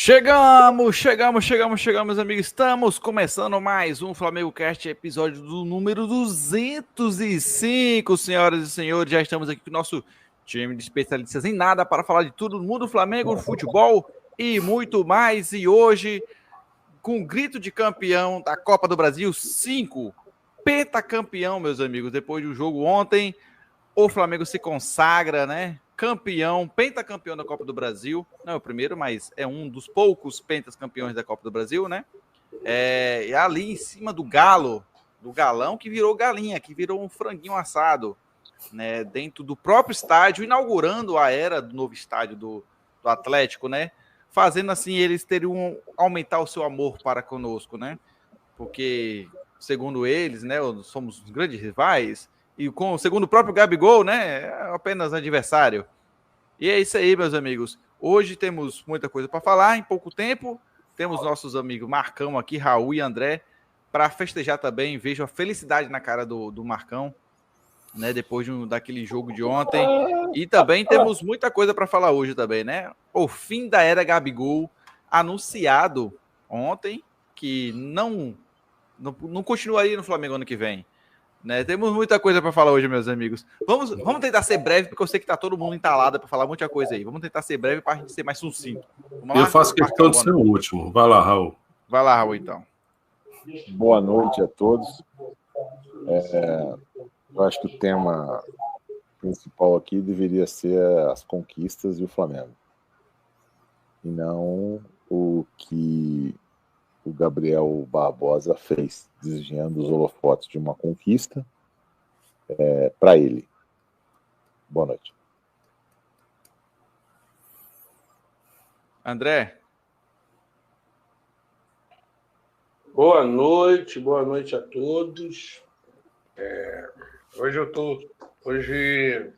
Chegamos, amigos. Estamos começando mais um Flamengo Cast, episódio do número 205, senhoras e senhores. Já estamos aqui com o nosso time de especialistas em nada para falar de tudo no mundo do Flamengo, futebol e muito mais. E hoje, com um grito de campeão da Copa do Brasil, 5, pentacampeão, meus amigos. Depois do jogo ontem, o Flamengo se consagra, né? Campeão, pentacampeão da Copa do Brasil. Não é o primeiro, mas é um dos poucos pentas-campeões da Copa do Brasil, né? E ali em cima do galo, do galão que virou galinha, que virou um franguinho assado, né? Dentro do próprio estádio, inaugurando a era do novo estádio do Atlético, né? Fazendo assim eles teriam aumentar o seu amor para conosco, né? Porque, segundo eles, né? Somos os grandes rivais. E segundo o próprio Gabigol, né? É apenas adversário. E é isso aí, meus amigos. Hoje temos muita coisa para falar em pouco tempo. Temos nossos amigos Marcão aqui, Raul e André, para festejar também. Vejo a felicidade na cara do Marcão, né? Depois daquele jogo de ontem. E também temos muita coisa para falar hoje também, né? O fim da era Gabigol, anunciado ontem, que não continuaria no Flamengo ano que vem. Né? Temos muita coisa para falar hoje, meus amigos. Vamos tentar ser breve, porque eu sei que tá todo mundo entalado para falar muita coisa aí. Vamos tentar ser breve para a gente ser mais sucinto. Eu faço questão de ser o último. Vai lá, Raul. Vai lá, Raul, então. Boa noite a todos. Eu acho que o tema principal aqui deveria ser as conquistas e o Flamengo. E não o que o Gabriel Barbosa fez, desviando os holofotes de uma conquista para ele. Boa noite. André? Boa noite a todos. Hoje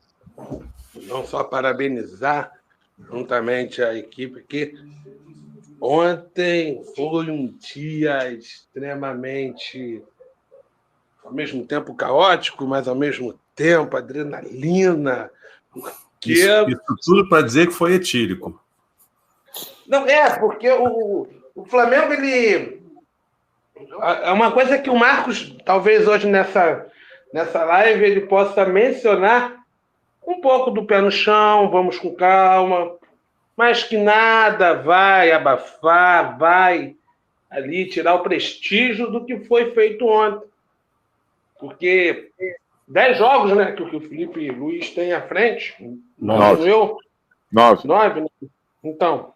não só parabenizar juntamente a equipe aqui. Ontem foi um dia extremamente, ao mesmo tempo caótico, mas ao mesmo tempo adrenalina. Isso tudo para dizer que foi etílico. Não, porque o Flamengo, ele... É uma coisa que o Marcos, talvez hoje nessa live, ele possa mencionar um pouco do pé no chão, vamos com calma, mas que nada vai abafar, vai ali tirar o prestígio do que foi feito ontem. Porque 10 jogos, né, que o Felipe Luiz tem à frente. 9. Né? Então,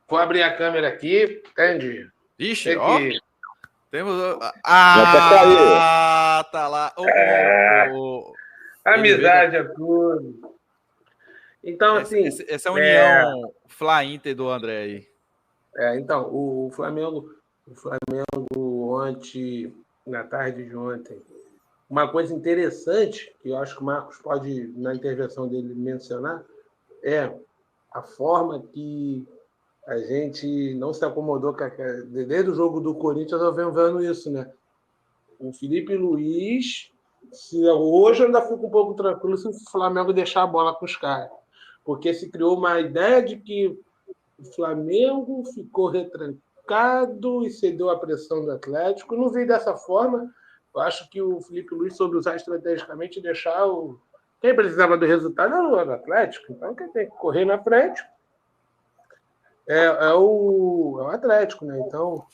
vou abrir a câmera aqui, entende? Ixi, temos... tá lá. Amizade é tudo. Então, assim... Essa é a união Fla-Inter do André aí. Então, o Flamengo ontem, na tarde de ontem, uma coisa interessante, que eu acho que o Marcos pode, na intervenção dele, mencionar, é a forma que a gente não se acomodou desde o jogo do Corinthians, eu venho vendo isso, né? O Felipe Luiz, hoje eu ainda fico um pouco tranquilo se o Flamengo deixar a bola com os caras. Porque se criou uma ideia de que o Flamengo ficou retrancado e cedeu à pressão do Atlético. Eu não vi dessa forma. Eu acho que o Felipe Luiz soube usar estrategicamente e deixar quem precisava do resultado era o Atlético. Então, quem tem que correr na frente é o Atlético, né? Então,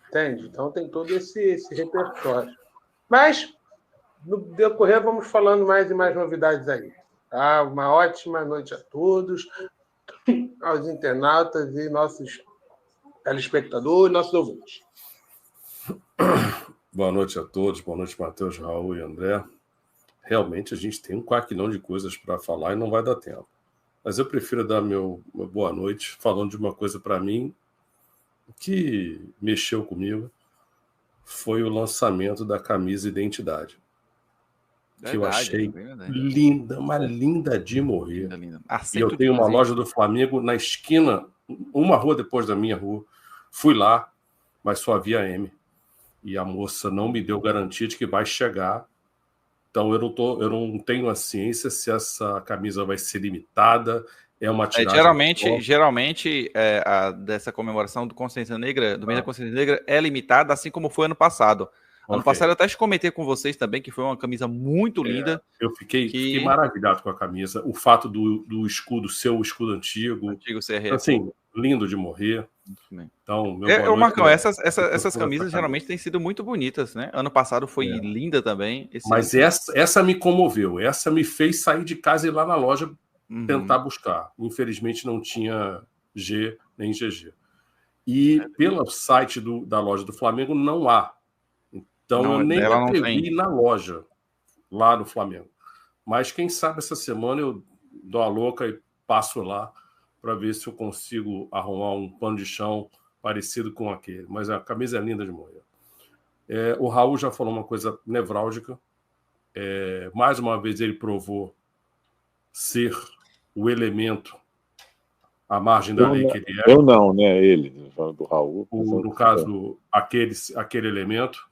entende? Então, tem todo esse repertório. Mas, no decorrer, vamos falando mais e mais novidades aí. Tá? Uma ótima noite a todos, aos internautas e nossos telespectadores, nossos ouvintes. Boa noite a todos, boa noite, Matheus, Raul e André. Realmente a gente tem um quaquilhão de coisas para falar e não vai dar tempo. Mas eu prefiro dar meu boa noite falando de uma coisa para mim que mexeu comigo, foi o lançamento da camisa Identidade. Que eu achei linda, uma linda de morrer. Linda. E eu tenho uma loja do Flamengo na esquina, uma rua depois da minha rua. Fui lá, mas só havia M. E a moça não me deu garantia de que vai chegar. Então eu não tenho a ciência se essa camisa vai ser limitada, é uma tiragem. Geralmente dessa comemoração do Consciência Negra, do mês da Consciência Negra, é limitada, assim como foi ano passado. Ano passado eu até comentei com vocês também que foi uma camisa muito linda. Eu fiquei maravilhado com a camisa. O fato do escudo ser o escudo antigo. Antigo CRF. Assim, lindo de morrer. Então, Marcão, essas camisas geralmente têm sido muito bonitas, né? Ano passado foi linda também. Mas essa me comoveu. Essa me fez sair de casa e ir lá na loja tentar buscar. Infelizmente não tinha G nem GG. E pelo site da loja do Flamengo não há. Então eu nem me atrevi ir na loja lá no Flamengo. Mas quem sabe essa semana eu dou a louca e passo lá para ver se eu consigo arrumar um pano de chão parecido com aquele. Mas a camisa é linda de morrer. O Raul já falou uma coisa nevrálgica. Mais uma vez ele provou ser o elemento à margem da lei que ele é. Eu não, né? Ele, do Raul. No caso, aquele elemento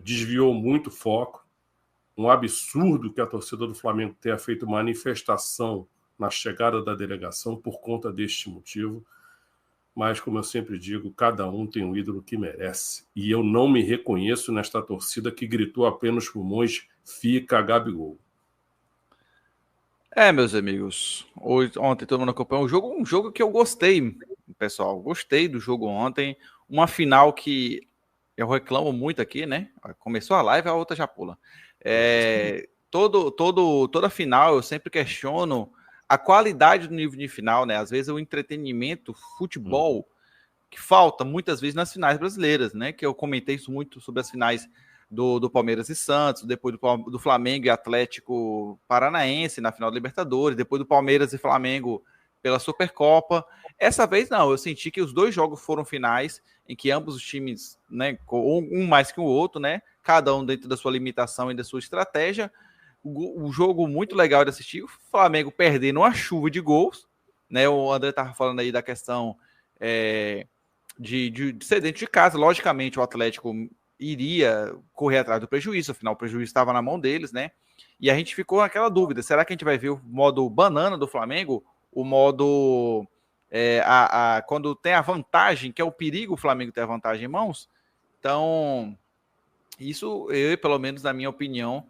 desviou muito o foco. Um absurdo que a torcida do Flamengo tenha feito manifestação na chegada da delegação por conta deste motivo. Mas, como eu sempre digo, cada um tem um ídolo que merece. E eu não me reconheço nesta torcida que gritou apenas pulmões: fica Gabigol. Meus amigos, ontem todo mundo acompanhou um jogo que eu gostei, pessoal. Gostei do jogo ontem. Uma final que eu reclamo muito aqui, né? Começou a live, a outra já pula. Toda final eu sempre questiono a qualidade do nível de final, né? Às vezes o entretenimento, futebol, que falta muitas vezes nas finais brasileiras, né? Que eu comentei isso muito sobre as finais do Palmeiras e Santos, depois do Flamengo e Atlético Paranaense na final da Libertadores, depois do Palmeiras e Flamengo pela Supercopa. Essa vez não, eu senti que os dois jogos foram finais em que ambos os times, né, um mais que o outro, né, cada um dentro da sua limitação e da sua estratégia. O jogo muito legal de assistir, o Flamengo perdendo uma chuva de gols, né? O André estava falando aí da questão de ser dentro de casa. Logicamente, o Atlético iria correr atrás do prejuízo, afinal o prejuízo estava na mão deles, né? E a gente ficou naquela dúvida, será que a gente vai ver o modo banana do Flamengo, o modo quando tem a vantagem, que é o perigo o Flamengo ter a vantagem em mãos? Então, isso, pelo menos na minha opinião,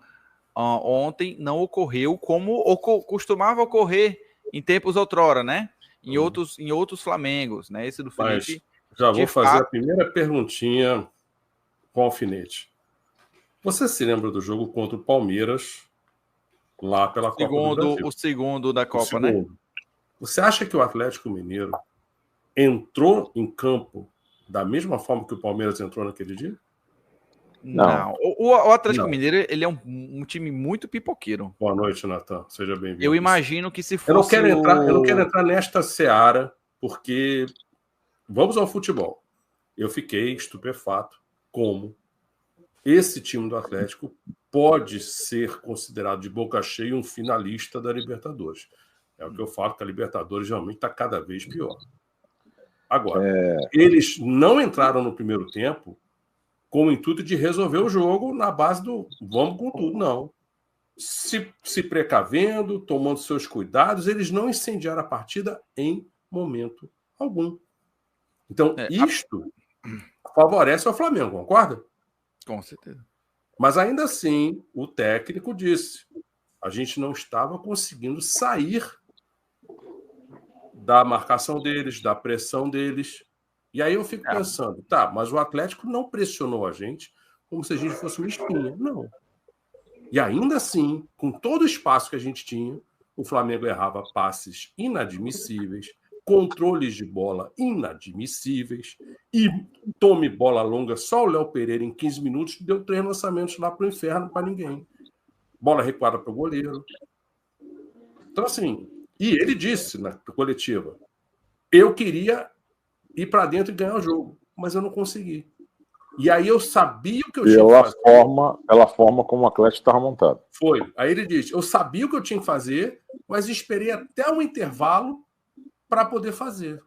ontem não ocorreu como costumava ocorrer em tempos outrora, né? Em outros Flamengos, né? Esse do Felipe. Mas já vou fazer a primeira perguntinha com alfinete. Você se lembra do jogo contra o Palmeiras lá pela Copa do Brasil? O segundo da Copa, né? Você acha que o Atlético Mineiro entrou em campo da mesma forma que o Palmeiras entrou naquele dia? Não. O Atlético Mineiro, ele é um time muito pipoqueiro. Boa noite, Natan. Seja bem-vindo. Eu imagino que se fosse... Eu não quero entrar nesta seara, porque vamos ao futebol. Eu fiquei estupefato como esse time do Atlético pode ser considerado de boca cheia um finalista da Libertadores. É o que eu falo, que a Libertadores realmente está cada vez pior. Agora, eles não entraram no primeiro tempo com o intuito de resolver o jogo na base do vamos com tudo, não. Se precavendo, tomando seus cuidados, eles não incendiaram a partida em momento algum. Então, isto favorece ao Flamengo, concorda? Com certeza. Mas ainda assim, o técnico disse, a gente não estava conseguindo sair da marcação deles, da pressão deles. E aí eu fico pensando, mas o Atlético não pressionou a gente como se a gente fosse uma espinha. Não. E ainda assim, com todo o espaço que a gente tinha, o Flamengo errava passes inadmissíveis, controles de bola inadmissíveis, e tome bola longa, só o Léo Pereira em 15 minutos deu 3 lançamentos lá para o inferno para ninguém. Bola recuada para o goleiro. Então, assim, e ele disse na coletiva, eu queria ir para dentro e ganhar o jogo, mas eu não consegui. E aí eu sabia o que eu tinha que fazer. Pela forma como o Atlético estava montado. Foi. Aí ele disse, eu sabia o que eu tinha que fazer, mas esperei até um intervalo para poder fazer.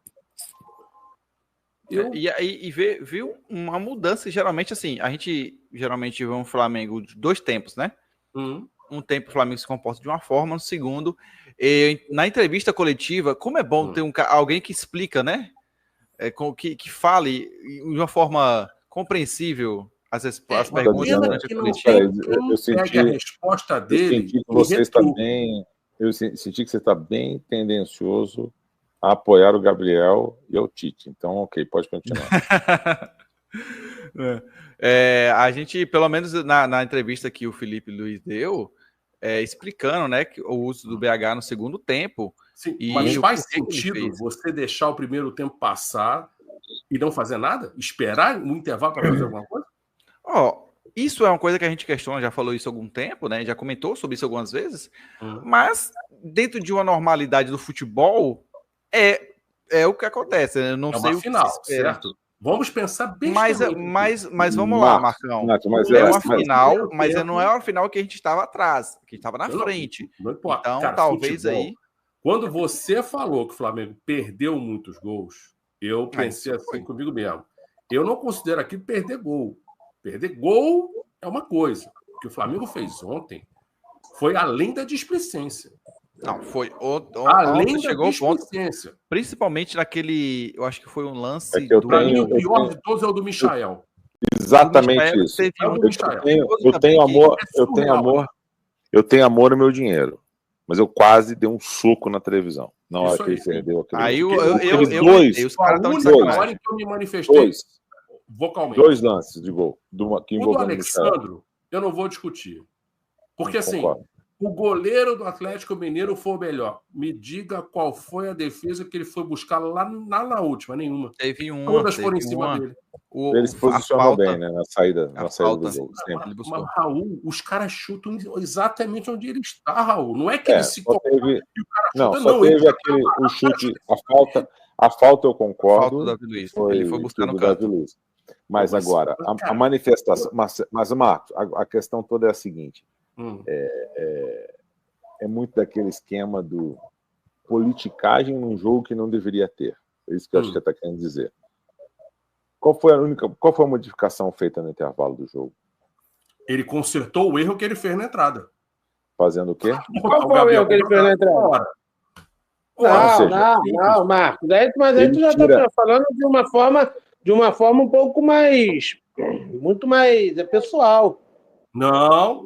E viu uma mudança, geralmente assim, a gente geralmente vê um Flamengo de 2 tempos, né? Um tempo o Flamengo se comporta de uma forma, no segundo, Na entrevista coletiva, como é bom ter alguém que explica, né? Que fale de uma forma compreensível as perguntas durante a coletiva. Eu senti a resposta dele. Eu senti que você está bem tendencioso a apoiar o Gabriel e o Tite. Então, ok, pode continuar. A gente, pelo menos na entrevista que o Felipe Luiz deu, explicando, né, que o uso do BH no segundo tempo. Sim, mas faz sentido você deixar o primeiro tempo passar e não fazer nada? Esperar no intervalo para fazer alguma coisa? Isso é uma coisa que a gente questiona, já falou isso há algum tempo, né? Já comentou sobre isso algumas vezes, mas dentro de uma normalidade do futebol, é o que acontece. Eu não sei o que final, certo? Vamos pensar bem. Mas vamos lá, Marcão. É uma final, mas não é uma final que a gente estava atrás, que estava na frente. Não importa. Então, cara, talvez futebol, aí. Quando você falou que o Flamengo perdeu muitos gols, eu pensei assim comigo mesmo. Eu não considero aquilo perder gol. Perder gol é uma coisa. O que o Flamengo fez ontem foi além da displicência. Não, foi além da chegou displicência. Ponto, principalmente naquele, eu acho que foi um lance Para mim, o pior de todos é o do Michael. Exatamente isso. Eu tenho amor no meu dinheiro, mas eu quase dei um soco na televisão na hora que ele perdeu aquele. Aí os caras estão dizendo na hora que eu me manifestei vocalmente. 2 lances de gol. O do Alexandro, eu não vou discutir. Porque assim, o goleiro do Atlético Mineiro foi o melhor. Me diga qual foi a defesa que ele foi buscar lá na última. Nenhuma. Teve uma. Todas foram em cima dele. Ele se posicionou bem, né? Na saída do gol. Mas, Raul, os caras chutam exatamente onde ele está, Raul. Não é que ele se coloca e o cara chuta, não. Teve aquele o chute, a falta eu concordo. Falta do Davi Luiz. Ele foi buscar no canto. Mas agora, a manifestação... Mas, Marcos, a questão toda é a seguinte. É muito daquele esquema do politicagem num jogo que não deveria ter. É isso que eu acho que você está querendo dizer. Qual foi a modificação feita no intervalo do jogo? Ele consertou o erro que ele fez na entrada. Fazendo o quê? Qual foi o erro que ele fez na entrada? Não, Marcos. Mas aí tu já está falando de uma forma um pouco mais... muito mais pessoal. Não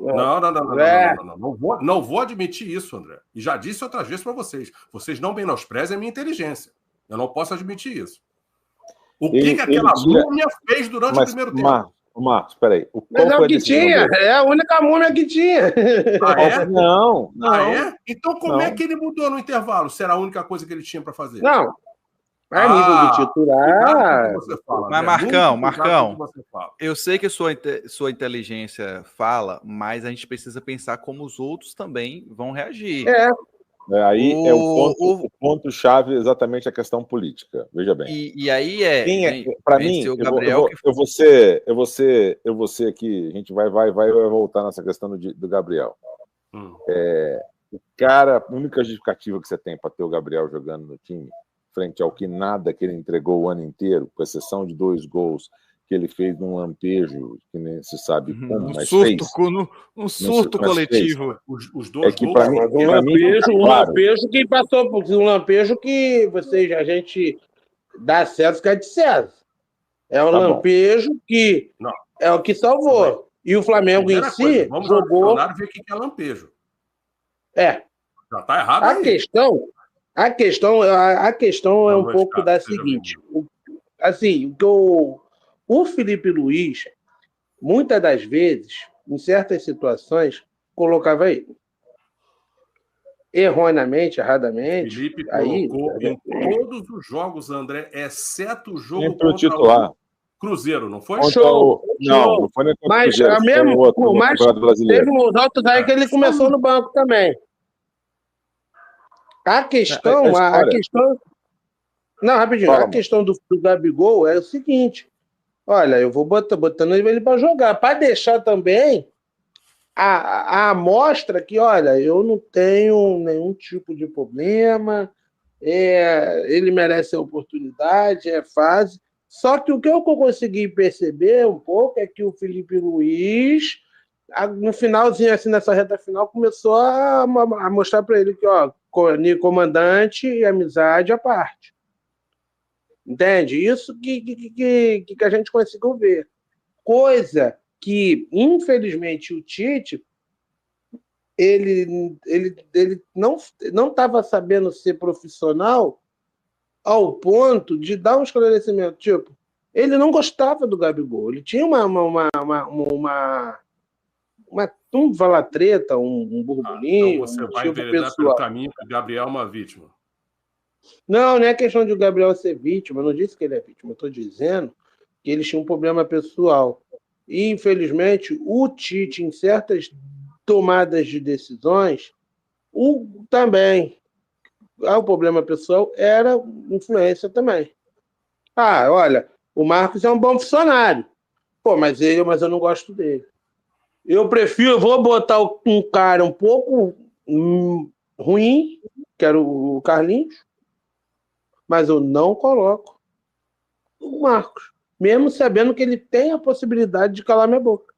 vou admitir isso, André. E já disse outras vezes para vocês. Vocês não menosprezem a minha inteligência. Eu não posso admitir isso. O que aquela múmia fez durante o primeiro tempo? Marcos, peraí. Mas é o que tinha. É a única múmia que tinha. Não. Então como é que ele mudou no intervalo? Se era a única coisa que ele tinha para fazer? Não. A nível de titular. Mas, Marcão, eu sei que sua inteligência fala, mas a gente precisa pensar como os outros também vão reagir. Aí o ponto-chave exatamente a questão política. Veja bem. E aí para mim, eu vou ser aqui, a gente vai voltar nessa questão do Gabriel. O cara, a única justificativa que você tem para ter o Gabriel jogando no time, frente ao que nada que ele entregou o ano inteiro, com exceção de 2 gols que ele fez num lampejo, que nem se sabe como, mas fez. Um surto coletivo. Os 2 gols. Para mim, um lampejo que passou por um lampejo que a gente dá César que é de César. É um lampejo que é o que salvou. E o Flamengo em si jogou... Vamos ver o que é lampejo. Já está errado A questão é um pouco da seguinte. Assim, o Felipe Luiz, muitas das vezes, em certas situações, colocava ele. Erroneamente, erradamente. Felipe colocou em todos os jogos, André, exceto o jogo contra o titular. Cruzeiro, não foi? Show! Não foi nem contra o Cruzeiro. Mas teve uns outros aí que ele começou no banco também. A questão... Não, rapidinho. A questão do Gabigol é o seguinte. Olha, eu vou botando ele para jogar. Para deixar também a amostra que, olha, eu não tenho nenhum tipo de problema, ele merece a oportunidade, é fase. Só que o que eu consegui perceber um pouco é que o Felipe Luiz, no finalzinho, assim, nessa reta final, começou a mostrar para ele que, ó, comandante e amizade à parte. Entende? Isso que a gente conseguiu ver. Coisa que, infelizmente, o Tite ele não estava sabendo ser profissional ao ponto de dar um esclarecimento. Tipo, ele não gostava do Gabigol. Ele tinha uma vamos falar treta, um burburinho. Então você vai enveredar pelo caminho que o Gabriel é uma vítima. Não é questão de o Gabriel ser vítima. Eu não disse que ele é vítima. Eu estou dizendo que eles tinham um problema pessoal. E, infelizmente, o Tite, em certas tomadas de decisões, também. O problema pessoal era influência também. Olha, o Marcos é um bom funcionário. Mas eu não gosto dele. Eu vou botar um cara um pouco ruim, que era o Carlinhos, mas eu não coloco o Marcos, mesmo sabendo que ele tem a possibilidade de calar minha boca.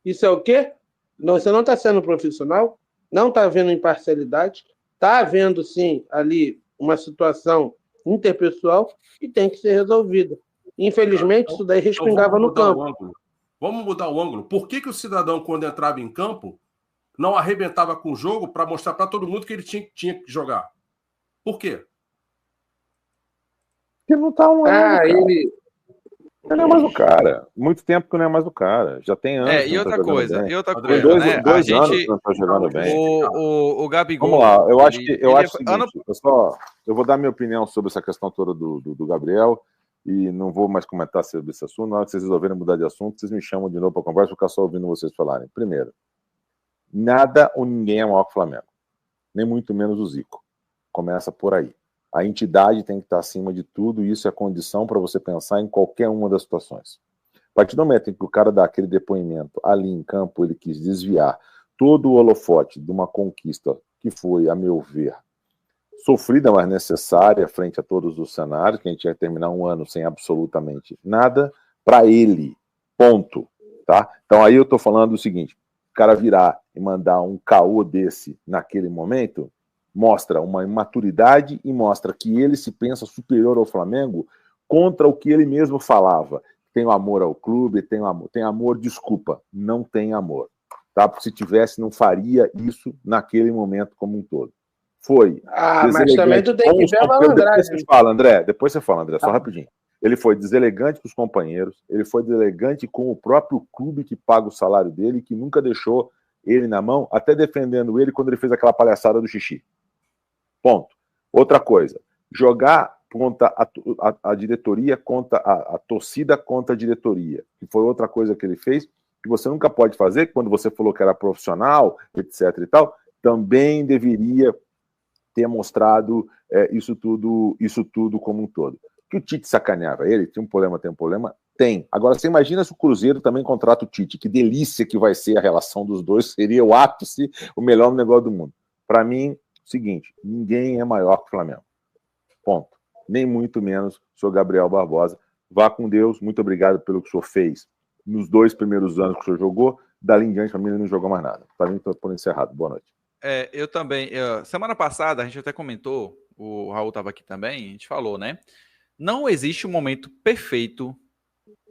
Isso é o quê? Você não está sendo profissional, não está havendo imparcialidade, está havendo, sim, ali uma situação interpessoal e tem que ser resolvida. Infelizmente, isso daí respingava no campo. Vamos mudar o ângulo. Por que o cidadão, quando entrava em campo, não arrebentava com o jogo para mostrar para todo mundo que ele tinha que jogar? Por quê? Porque não tá ele não é mais o cara. Muito tempo que não é mais o cara. Já tem anos. E outra coisa, tem dois né? Dois anos que não tá jogando bem. O Gabigol. Vamos lá, eu acho o seguinte, eu vou dar minha opinião sobre essa questão toda do Gabriel e não vou mais comentar sobre esse assunto. Na hora que vocês resolverem mudar de assunto, vocês me chamam de novo para conversa, vou ficar só ouvindo vocês falarem. Primeiro, nada ou ninguém é maior que o Flamengo. Nem muito menos o Zico. Começa por aí. A entidade tem que estar acima de tudo e isso é condição para você pensar em qualquer uma das situações. A partir do momento em que o cara dá aquele depoimento ali em campo, ele quis desviar todo o holofote de uma conquista que foi, a meu ver, sofrida, mas necessária frente a todos os cenários, que a gente ia terminar um ano sem absolutamente nada, para ele, ponto. Tá? Então aí eu estou falando o seguinte, o cara virar e mandar um caô desse naquele momento, mostra uma imaturidade e mostra que ele se pensa superior ao Flamengo contra o que ele mesmo falava. Tem o amor ao clube, tem amor, desculpa, não tem amor. Tá? Porque se tivesse, não faria isso naquele momento como um todo. Foi. Mas também tu tem que ver a malandragem. Depois você fala, André, só rapidinho. Ele foi deselegante com os companheiros, ele foi deselegante com o próprio clube que paga o salário dele, que nunca deixou ele na mão, até defendendo ele quando ele fez aquela palhaçada do xixi. Ponto. Outra coisa, jogar contra a diretoria, contra a torcida contra a diretoria, que foi outra coisa que ele fez, que você nunca pode fazer, quando você falou que era profissional, etc e tal, também deveria ter mostrado isso tudo como um todo. Que o Tite sacaneava ele, tem um problema, tem. Agora, você imagina se o Cruzeiro também contrata o Tite, que delícia que vai ser a relação dos dois, seria o ápice, o melhor negócio do mundo. Para mim, seguinte, ninguém é maior que o Flamengo. Ponto. Nem muito menos o senhor Gabriel Barbosa. Vá com Deus, muito obrigado pelo que o senhor fez nos 2 primeiros anos que o senhor jogou. Dali em diante, para mim, ele não jogou mais nada. Para mim, estou por encerrado. Boa noite. Eu também. Semana passada, a gente até comentou, o Raul estava aqui também, a gente falou, né? Não existe um momento perfeito,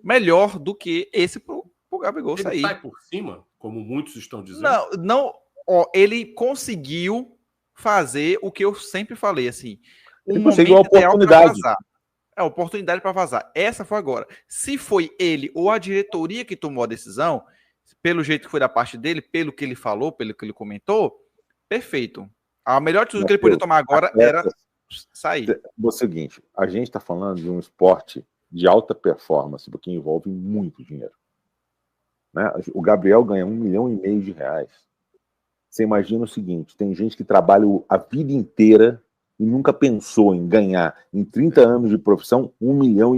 melhor do que esse pro Gabigol sair. Ele sai por cima, como muitos estão dizendo? Não. Ele conseguiu fazer o que eu sempre falei, assim. Ele conseguiu a oportunidade. Oportunidade para vazar. Essa foi agora. Se foi ele ou a diretoria que tomou a decisão, pelo jeito que foi da parte dele, pelo que ele falou, pelo que ele comentou, perfeito. A melhor atitude que ele podia tomar agora era sair. É o seguinte, a gente está falando de um esporte de alta performance, porque envolve muito dinheiro. Né? O Gabriel ganha R$1,5 milhão. Você imagina o seguinte, tem gente que trabalha a vida inteira e nunca pensou em ganhar, em 30 anos de profissão, R$1,5 milhão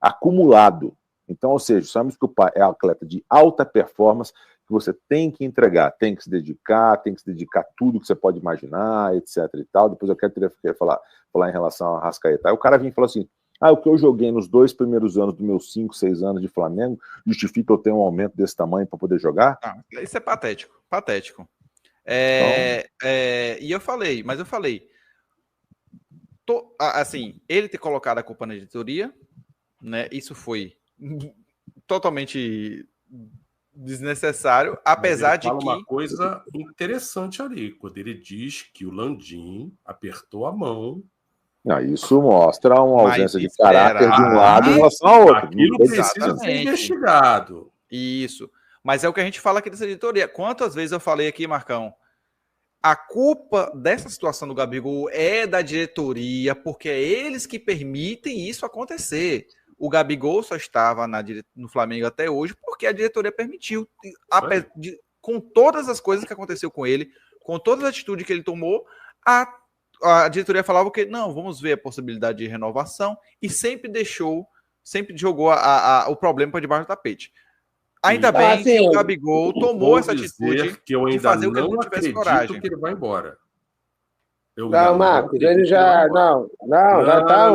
acumulado. Então, ou seja, só me desculpar, é atleta de alta performance que você tem que entregar, tem que se dedicar tudo que você pode imaginar, etc e tal. Depois eu quero falar em relação ao Arrascaeta. Aí o cara vinha e falou assim, o que eu joguei nos 2 primeiros anos dos meus 5, 6 anos de Flamengo justifica eu ter um aumento desse tamanho para poder jogar? Isso é patético. E eu falei, assim, ele ter colocado a culpa na diretoria, né? Isso foi totalmente desnecessário, apesar de fala que... uma coisa interessante ali, quando ele diz que o Landim apertou a mão. Não, isso mostra uma ausência de caráter de um lado em relação ao outro. Aquilo precisa ser investigado. Isso. Mas é o que a gente fala aqui dessa diretoria. Quantas vezes eu falei aqui, Marcão? A culpa dessa situação do Gabigol é da diretoria, porque é eles que permitem isso acontecer. O Gabigol só estava no Flamengo até hoje porque a diretoria permitiu. Com todas as coisas que aconteceu com ele, com todas as atitudes que ele tomou, a diretoria falava que não, vamos ver a possibilidade de renovação, e sempre jogou o problema para debaixo do tapete. Ainda bem que o Gabigol tomou essa atitude que eu ainda de fazer o que ele não não tivesse acredito coragem. que ele vai embora. Não, Marcos, ele já... Não, já tá...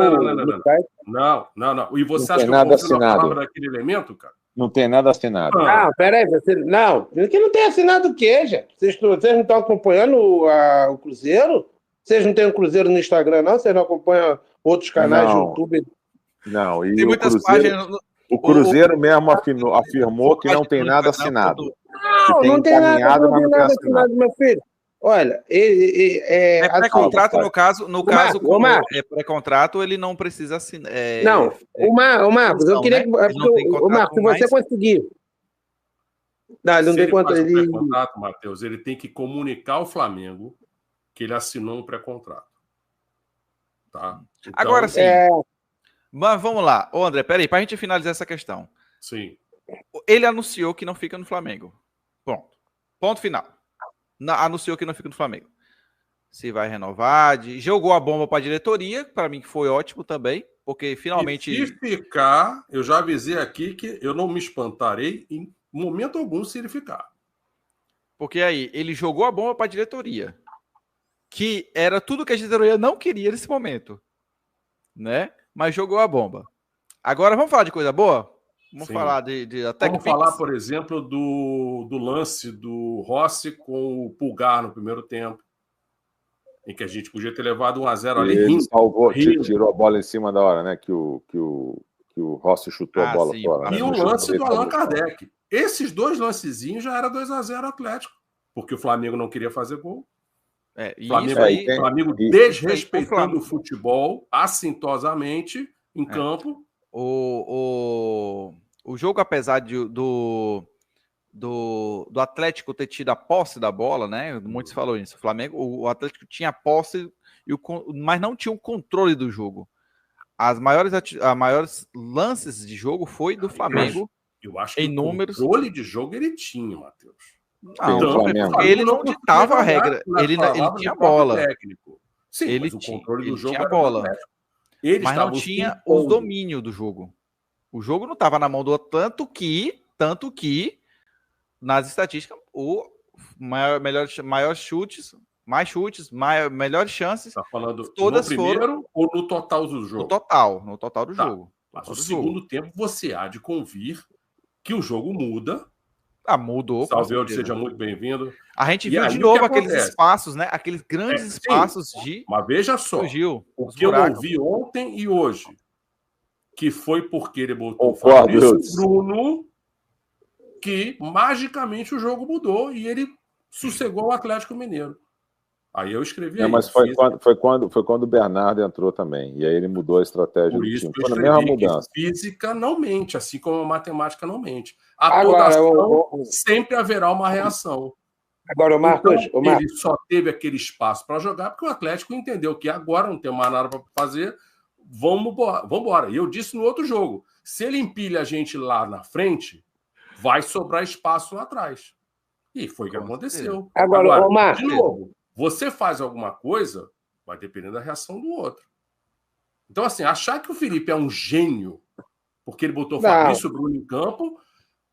Não. E você acha que eu confio na palavra daquele elemento, cara? Não tem nada assinado. Não, peraí. Não, que não tem assinado o quê, gente? Vocês não estão acompanhando o Cruzeiro? Vocês não têm o Cruzeiro no Instagram, não? Vocês não acompanham outros canais de YouTube? Não, e tem muitas páginas... O Cruzeiro mesmo afirmou que não tem nada assinado. Não tem nada assinado, meu filho. Olha, é pré-contrato, no caso, como é pré-contrato, ele não precisa assinar. O Marcos, eu queria que... O Marcos, se você conseguir... Não, ele não tem quanto... pré-contrato, Matheus, ele tem que comunicar ao Flamengo que ele assinou um pré-contrato. Tá? Então, agora sim. Mas vamos lá. Ô, André, peraí, para a gente finalizar essa questão. Sim. Ele anunciou que não fica no Flamengo. Pronto. Ponto final. Anunciou que não fica no Flamengo. Se vai renovar, jogou a bomba para a diretoria, para mim que foi ótimo também, porque finalmente... E se ficar, eu já avisei aqui que eu não me espantarei em momento algum se ele ficar. Porque aí, ele jogou a bomba para a diretoria, que era tudo que a diretoria não queria nesse momento, né? Mas jogou a bomba. Agora, vamos falar de coisa boa? Vamos falar de até vamos falar, por exemplo, do lance do Rossi com o Pulgar no primeiro tempo, em que a gente podia ter levado 1-0 ali. Ele salvou, tirou a bola em cima da hora, né? Que o Rossi chutou a bola fora. E o lance do Allan Kardec. Esses dois lancezinhos já era 2-0 Atlético, porque o Flamengo não queria fazer gol. O Flamengo desrespeitando o futebol assintosamente em campo. O jogo, apesar do Atlético ter tido a posse da bola, né? Muitos falaram isso. O Atlético tinha a posse, mas não tinha o controle do jogo. As maiores lances de jogo foi do Flamengo. Eu acho que o controle de jogo ele tinha, Matheus. Não, ele não ditava a regra. Ele tinha a bola. Sim, ele o controle do jogo tinha a bola. Mas não tinha o domínio do jogo. O jogo não estava na mão do tanto que nas estatísticas maiores chutes, mais chutes, melhores chances. Tá falando todas no primeiro ou no total do jogo? No total do jogo. Mas no segundo tempo você há de convir que o jogo muda. Mudou. Salve, seja muito bem-vindo. A gente viu de novo aqueles espaços, né? Aqueles grandes espaços de... Mas veja só, o que eu não vi ontem e hoje, que foi porque ele botou o Fabrício Bruno, que magicamente o jogo mudou e ele sossegou o Atlético Mineiro. Aí eu escrevi aí. Mas foi quando o Bernardo entrou também. E aí ele mudou a estratégia do time. Foi a mesma mudança. Física não mente, assim como a matemática não mente. Toda ação sempre haverá uma reação. Agora, Marcos, ele só teve aquele espaço para jogar porque o Atlético entendeu que agora não tem mais nada para fazer. Vamos embora. E eu disse no outro jogo, se ele empilha a gente lá na frente, vai sobrar espaço lá atrás. E foi o que aconteceu. Agora, Marcos, de novo, você faz alguma coisa, vai depender da reação do outro. Então, assim, achar que o Felipe é um gênio, porque ele botou o Fabrício Bruno em campo,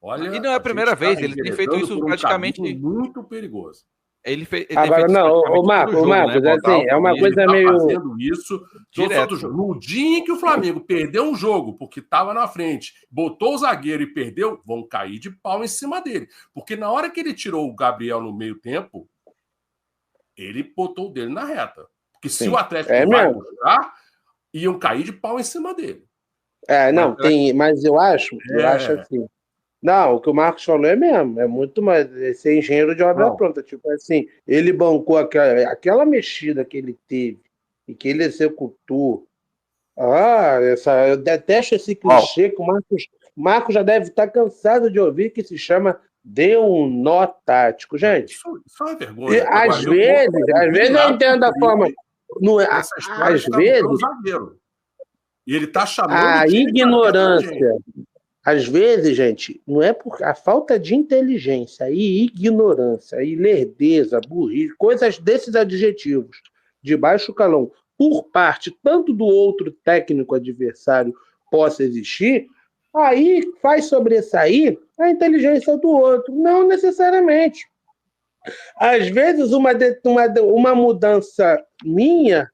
olha... E não é a primeira vez, ele tem feito isso praticamente... muito perigoso. Ele agora, não, o Marcos, né? Assim, é uma coisa meio... fazendo isso direto. No dia em que o Flamengo perdeu um jogo, porque estava na frente, botou o zagueiro e perdeu, vão cair de pau em cima dele. Porque na hora que ele tirou o Gabriel no meio tempo, ele botou o dele na reta. Porque Sim. se o Atlético vai buscar, iam cair de pau em cima dele. Não, tem, mas eu acho assim. Não, o que o Marcos falou é mesmo, é muito mais ser engenheiro de obra pronta. Tipo assim, ele bancou aquela mexida que ele teve e que ele executou. Eu detesto esse clichê que o Marcos já deve estar cansado de ouvir, que se chama deu um nó tático. Gente, isso é uma vergonha. Às vezes eu entendo a forma. Essa história às vezes, e ele está chamando a ignorância. Às vezes, gente, não é por a falta de inteligência e ignorância e lerdeza, burrice, coisas desses adjetivos de baixo calão, por parte tanto do outro técnico adversário possa existir, aí faz sobressair a inteligência do outro. Não necessariamente. Às vezes, uma mudança minha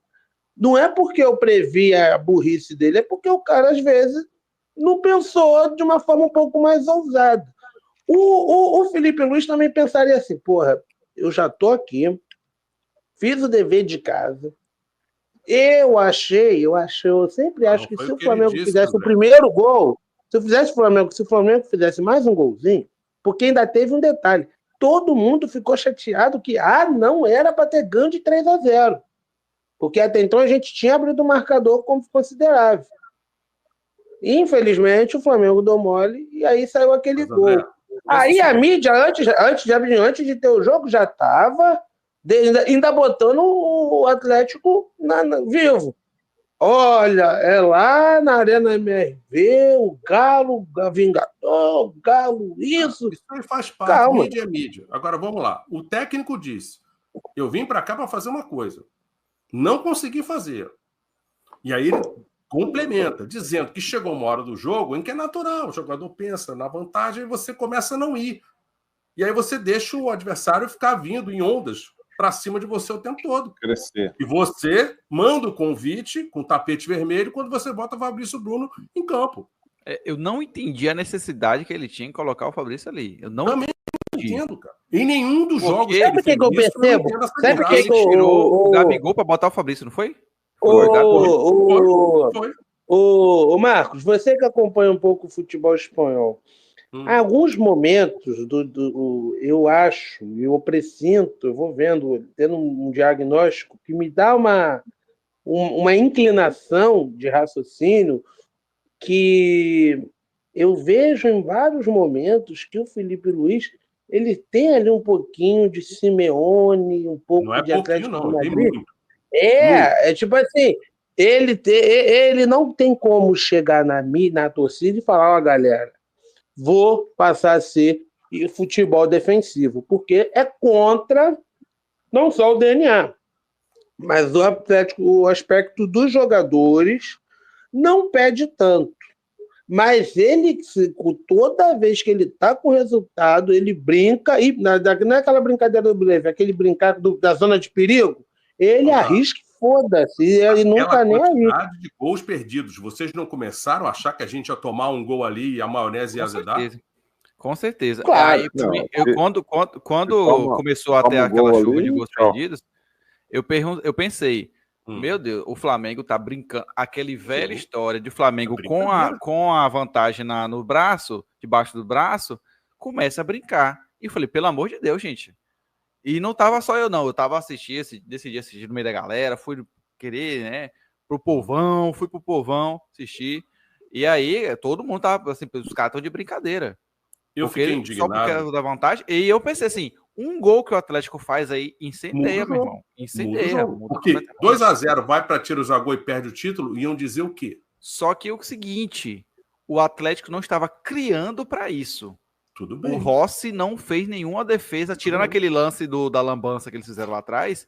não é porque eu previ a burrice dele, é porque o cara, às vezes, não pensou de uma forma um pouco mais ousada. O Felipe Luiz também pensaria assim, porra, eu já tô aqui, fiz o dever de casa, eu sempre acho que se o Flamengo fizesse o primeiro gol, se o Flamengo fizesse mais um golzinho, porque ainda teve um detalhe, todo mundo ficou chateado que não era para ter ganho de 3-0, porque até então a gente tinha abrido o marcador como considerável. Infelizmente, o Flamengo deu mole e aí saiu aquele gol. Aí a mídia, antes de ter o jogo, já estava ainda botando o Atlético vivo. Olha, é lá na Arena MRV, o Galo, Vingador, o Galo, isso. Isso aí faz parte, mídia é mídia. Agora, vamos lá. O técnico disse, eu vim para cá para fazer uma coisa. Não consegui fazer. E aí ele complementa, dizendo que chegou uma hora do jogo em que é natural, o jogador pensa na vantagem e você começa a não ir. E aí você deixa o adversário ficar vindo em ondas para cima de você o tempo todo. Crescer. E você manda o convite com tapete vermelho quando você bota o Fabrício Bruno em campo. Eu não entendi a necessidade que ele tinha em colocar o Fabrício ali. Eu não também entendo, cara. Em nenhum dos jogos que ele fez isso, eu percebo? Sabe por que ele tirou o Gabigol para botar o Fabrício, não foi? Foi. Marcos, você que acompanha um pouco o futebol espanhol, em alguns momentos eu acho, eu pressinto, eu vou vendo, tendo um diagnóstico que me dá uma inclinação de raciocínio que eu vejo em vários momentos que o Felipe Luiz ele tem ali um pouquinho de Simeone, um pouco de Atlético de Madrid. Tem muito. É tipo assim, ele não tem como chegar na torcida e falar, galera, vou passar a ser futebol defensivo, porque é contra não só o DNA, mas o aspecto dos jogadores não pede tanto. Mas ele, toda vez que ele está com resultado, ele brinca, e não é aquela brincadeira do blefe, é aquele brincar da zona de perigo, ele arrisca e foda-se, ele não está nem aí. Quantidade de gols perdidos, vocês não começaram a achar que a gente ia tomar um gol ali e a maionese ia azedar? Com certeza. Claro. Quando começou a ter aquela chuva de gols perdidos, eu pensei, meu Deus, o Flamengo tá brincando. Aquele velha história de Flamengo com a vantagem no braço, debaixo do braço, começa a brincar. E eu falei, pelo amor de Deus, gente. E não tava só eu, não. Eu tava decidi assistir no meio da galera, fui querer, né, fui pro povão assistir. E aí, todo mundo tava, assim, os caras estão de brincadeira. Eu fiquei indignado. Só porque da vantagem. E eu pensei assim, um gol que o Atlético faz aí incendeia, meu irmão. Incendeia. Porque 2-0 vai para tiros a gol e perde o título, iam dizer o quê? Só que o seguinte, o Atlético não estava criando para isso. Tudo bem. O Rossi não fez nenhuma defesa, tirando aquele lance da lambança que eles fizeram lá atrás,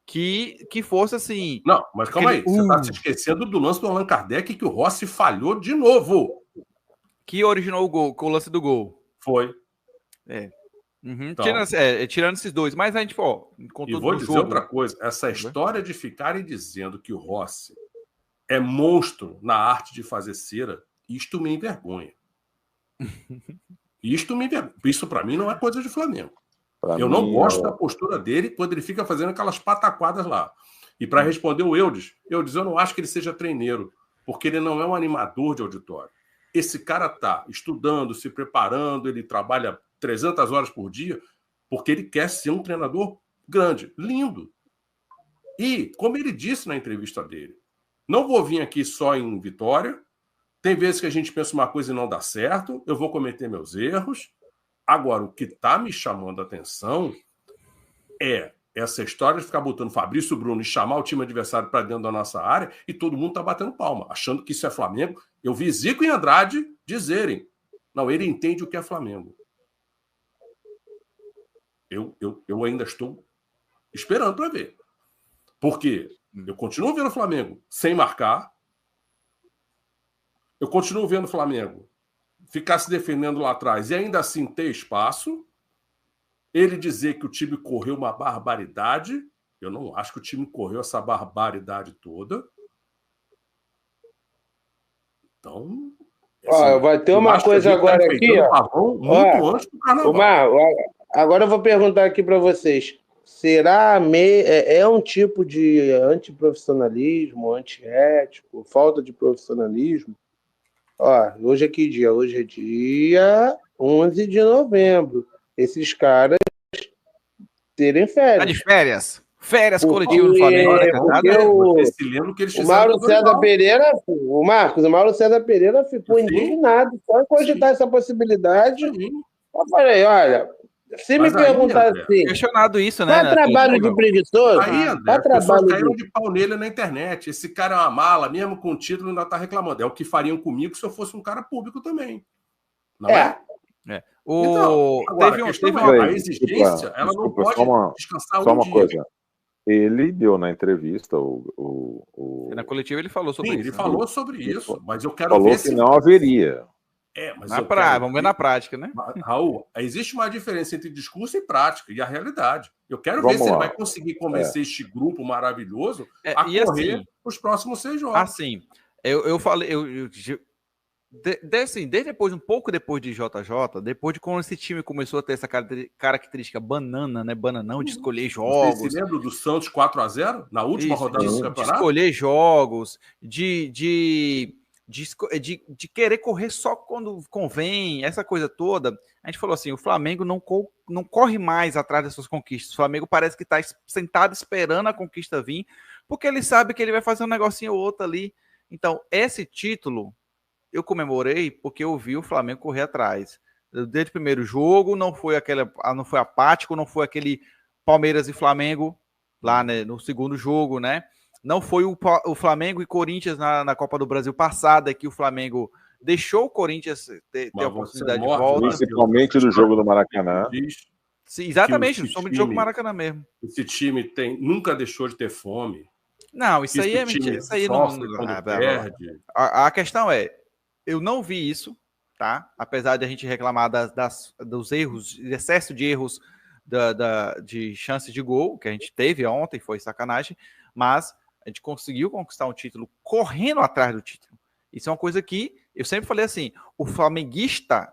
que fosse assim... Não, mas calma aí, você está se esquecendo do lance do Allan Kardec, que o Rossi falhou de novo. Que originou o gol, com o lance do gol. Foi. Então, tirando esses dois, mas a gente, e vou dizer outra coisa, essa história de ficarem dizendo que o Rossi é monstro na arte de fazer cera, isto me envergonha. Isso para mim não é coisa de Flamengo. Eu não gosto da postura dele quando ele fica fazendo aquelas pataquadas lá. E para responder o Eudes, eu não acho que ele seja treineiro, porque ele não é um animador de auditório. Esse cara está estudando, se preparando, ele trabalha 300 horas por dia, porque ele quer ser um treinador grande, lindo. E, como ele disse na entrevista dele, não vou vir aqui só em vitória, tem vezes que a gente pensa uma coisa e não dá certo, eu vou cometer meus erros. Agora, o que está me chamando a atenção é essa história de ficar botando Fabrício Bruno e chamar o time adversário para dentro da nossa área e todo mundo está batendo palma, achando que isso é Flamengo. Eu vi Zico e Andrade dizerem, não, ele entende o que é Flamengo. Eu ainda estou esperando para ver. Porque eu continuo vendo o Flamengo sem marcar, eu continuo vendo o Flamengo ficar se defendendo lá atrás e ainda assim ter espaço. Ele dizer que o time correu uma barbaridade, eu não acho que o time correu essa barbaridade toda. Então... Assim, vai ter uma coisa agora aqui, muito antes do carnaval. Agora eu vou perguntar aqui para vocês. Será é um tipo de antiprofissionalismo, antiético, falta de profissionalismo? Hoje é que dia? Hoje é dia 11 de novembro. Esses caras terem férias. Tá de férias. Férias coletivas no Flamengo. O Mauro César Pereira, o Mauro César Pereira ficou indignado só em cogitar essa possibilidade. Eu falei, olha, se me perguntar assim... Questionado isso, né? Tá trabalho de preguiçoso? Aí, André, as pessoas caíram de pau nele na internet. Esse cara é uma mala, mesmo com o título, ainda tá reclamando. É o que fariam comigo se eu fosse um cara público também. Não é? Então, agora, a exigência, ela não pode descansar só um uma dia. coisa. Ele deu na entrevista na coletiva ele falou sobre isso. Ele falou sobre isso, mas eu quero falou ver que não haveria. Mas vamos ver na prática, né? Raul, existe uma diferença entre discurso e prática, e a realidade. Eu quero ver se ele vai conseguir convencer este grupo maravilhoso a correr assim, os próximos 6 jogos. Assim, eu falei... Desde um pouco depois de JJ, depois de quando esse time começou a ter essa característica banana, né? Bananão, de escolher jogos. Você se lembra do Santos 4-0 na última rodada do campeonato? De escolher jogos, de querer correr só quando convém, essa coisa toda. A gente falou assim: o Flamengo não corre mais atrás das suas conquistas. O Flamengo parece que está sentado esperando a conquista vir, porque ele sabe que ele vai fazer um negocinho ou outro ali. Então, esse título eu comemorei porque eu vi o Flamengo correr atrás. Desde o primeiro jogo, não foi apático, não foi aquele Palmeiras e Flamengo lá, né, no segundo jogo, né? Não foi o Flamengo e Corinthians na Copa do Brasil passada, que o Flamengo deixou o Corinthians ter a oportunidade de volta. Principalmente do jogo do Maracanã. Sim, exatamente, sobre o jogo do Maracanã mesmo. Esse time nunca deixou de ter fome. Não, isso aí é mentira. Isso aí não. A questão é, eu não vi isso, tá? Apesar de a gente reclamar dos erros, excesso de erros de chances de gol, que a gente teve ontem, foi sacanagem, mas a gente conseguiu conquistar um título correndo atrás do título. Isso é uma coisa que eu sempre falei assim: o flamenguista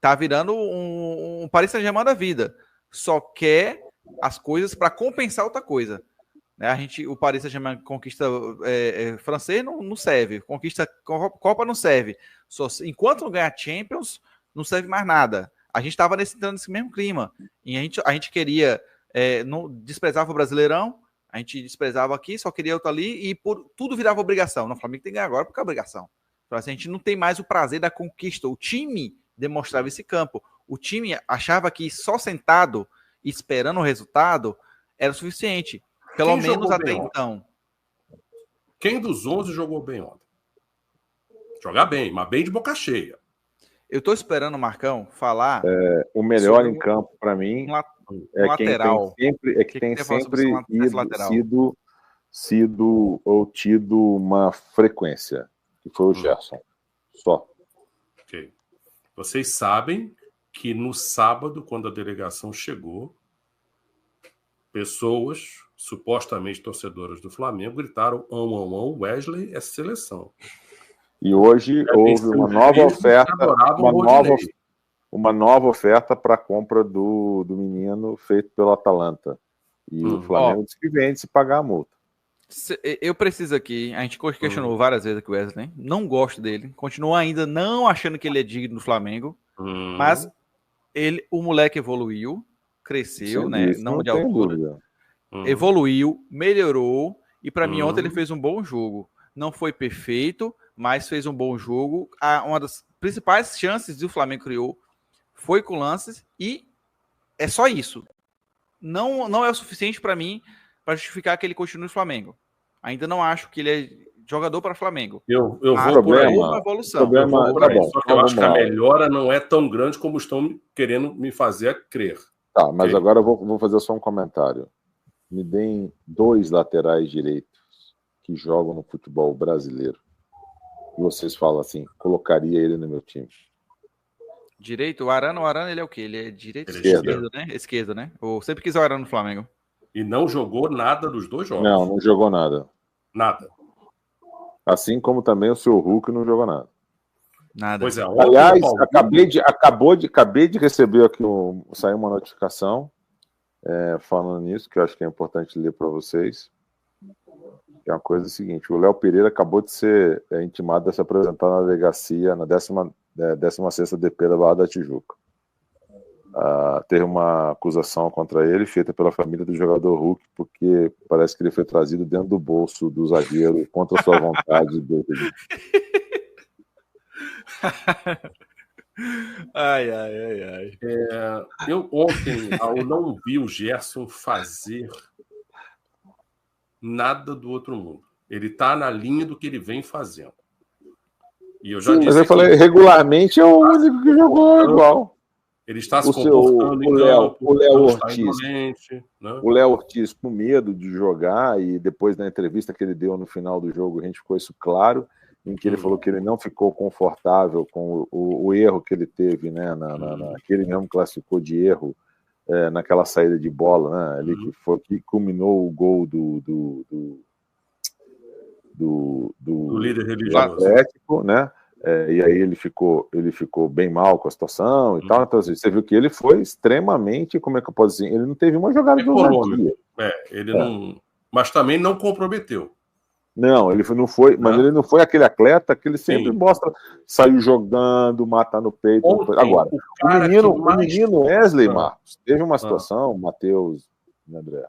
tá virando um Paris Saint-Germain da vida, só quer as coisas para compensar outra coisa. O Paris Saint-Germain conquista francês, não serve. Conquista Copa, não serve. Enquanto não ganhar Champions, não serve mais nada. A gente estava entrando nesse mesmo clima. E a gente queria... não desprezava o Brasileirão, a gente desprezava aqui, só queria outro ali, e tudo virava obrigação. No Flamengo tem que ganhar agora porque é obrigação. Então, assim, a gente não tem mais o prazer da conquista. O time demonstrava esse campo. O time achava que só sentado, esperando o resultado, era o suficiente. Pelo menos até então. Quem dos 11 jogou bem ontem? Jogar bem, mas bem de boca cheia. Eu tô esperando o Marcão falar. O melhor em campo, para mim, lateral. Quem tem sempre sido ou tido uma frequência, que foi o Gerson. Só. Ok. Vocês sabem que no sábado, quando a delegação chegou, pessoas supostamente torcedoras do Flamengo gritaram Wesley é seleção. E hoje houve uma nova oferta, uma nova oferta para a compra do menino feito pelo Atalanta. E o Flamengo disse que vende se pagar a multa. Eu preciso aqui, a gente questionou várias vezes aqui o Wesley, não gosto dele, continuo ainda não achando que ele é digno do Flamengo, mas o moleque evoluiu, cresceu, né? Não de altura, evoluiu, melhorou, e para mim ontem ele fez um bom jogo. Não foi perfeito, mas fez um bom jogo. Uma das principais chances que o Flamengo criou foi com lances, e é só isso. Não é o suficiente para mim para justificar que ele continue no Flamengo. Ainda não acho que ele é jogador para o Flamengo. Eu vou por aí. Uma evolução. Só que eu acho que a melhora não é tão grande como estão querendo me fazer crer. Tá, mas agora eu vou fazer só um comentário. Me deem 2 laterais direitos que jogam no futebol brasileiro. E vocês falam assim, colocaria ele no meu time. Direito? O Arana ele é o quê? Ele é direito ou esquerdo, né? Esquerdo, né? Eu sempre quis o Arana no Flamengo. E não jogou nada dos 2 jogos. Não jogou nada. Nada. Assim como também o seu Hulk não jogou nada. Nada. Pois é, aliás, acabei de receber aqui, saiu uma notificação falando nisso, que eu acho que é importante ler para vocês. Que é uma coisa seguinte, o Léo Pereira acabou de ser intimado de se apresentar na delegacia, na 16ª DP da Barra da Tijuca. Teve uma acusação contra ele, feita pela família do jogador Hulk, porque parece que ele foi trazido dentro do bolso do zagueiro contra a sua vontade. Ai. Eu ontem, ao não vi o Gerson fazer nada do outro mundo. Ele está na linha do que ele vem fazendo. E eu já disse. Mas eu falei, regularmente é o único que jogou igual. Ele está se comportando em campo, o Léo Ortiz, indolente, né? O Léo Ortiz com medo de jogar, e depois da entrevista que ele deu no final do jogo, a gente ficou isso claro, em que ele falou que ele não ficou confortável com o erro que ele teve, né, que ele mesmo classificou de erro naquela saída de bola, né, ali que culminou o gol do líder religioso Atlético, né? E aí ele ficou bem mal com a situação e tal. Então, assim, você viu que ele foi extremamente, como é que eu posso dizer? Ele não teve uma jogada de ousadia. Não, mas também não comprometeu. Não, ele não foi, mas ele não foi aquele atleta que ele sempre mostra, saiu jogando, mata no peito. Agora, o menino Wesley, Marcos, teve uma situação, Matheus, André.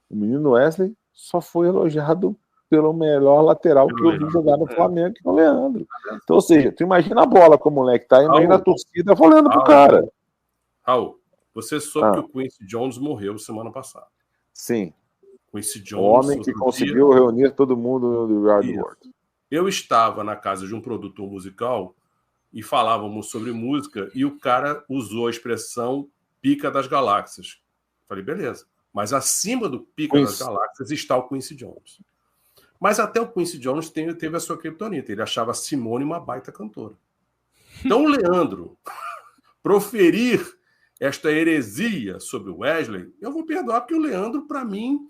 O menino Wesley só foi elogiado pelo melhor lateral que eu vi jogar no Flamengo, que é o Leandro. Então, ou seja, tu imagina a bola como o moleque tá aí na torcida falando pro cara. Raul, você soube que o Quincy Jones morreu semana passada. Sim. Quincy Jones, o homem que conseguiu reunir todo mundo do Yardworld. Eu estava na casa de um produtor musical e falávamos sobre música e o cara usou a expressão pica das galáxias. Falei, beleza. Mas acima do pica das galáxias está o Quincy Jones. Mas até o Quincy Jones teve a sua criptonita. Ele achava a Simone uma baita cantora. Então o Leandro proferir esta heresia sobre o Wesley, eu vou perdoar, porque o Leandro, para mim,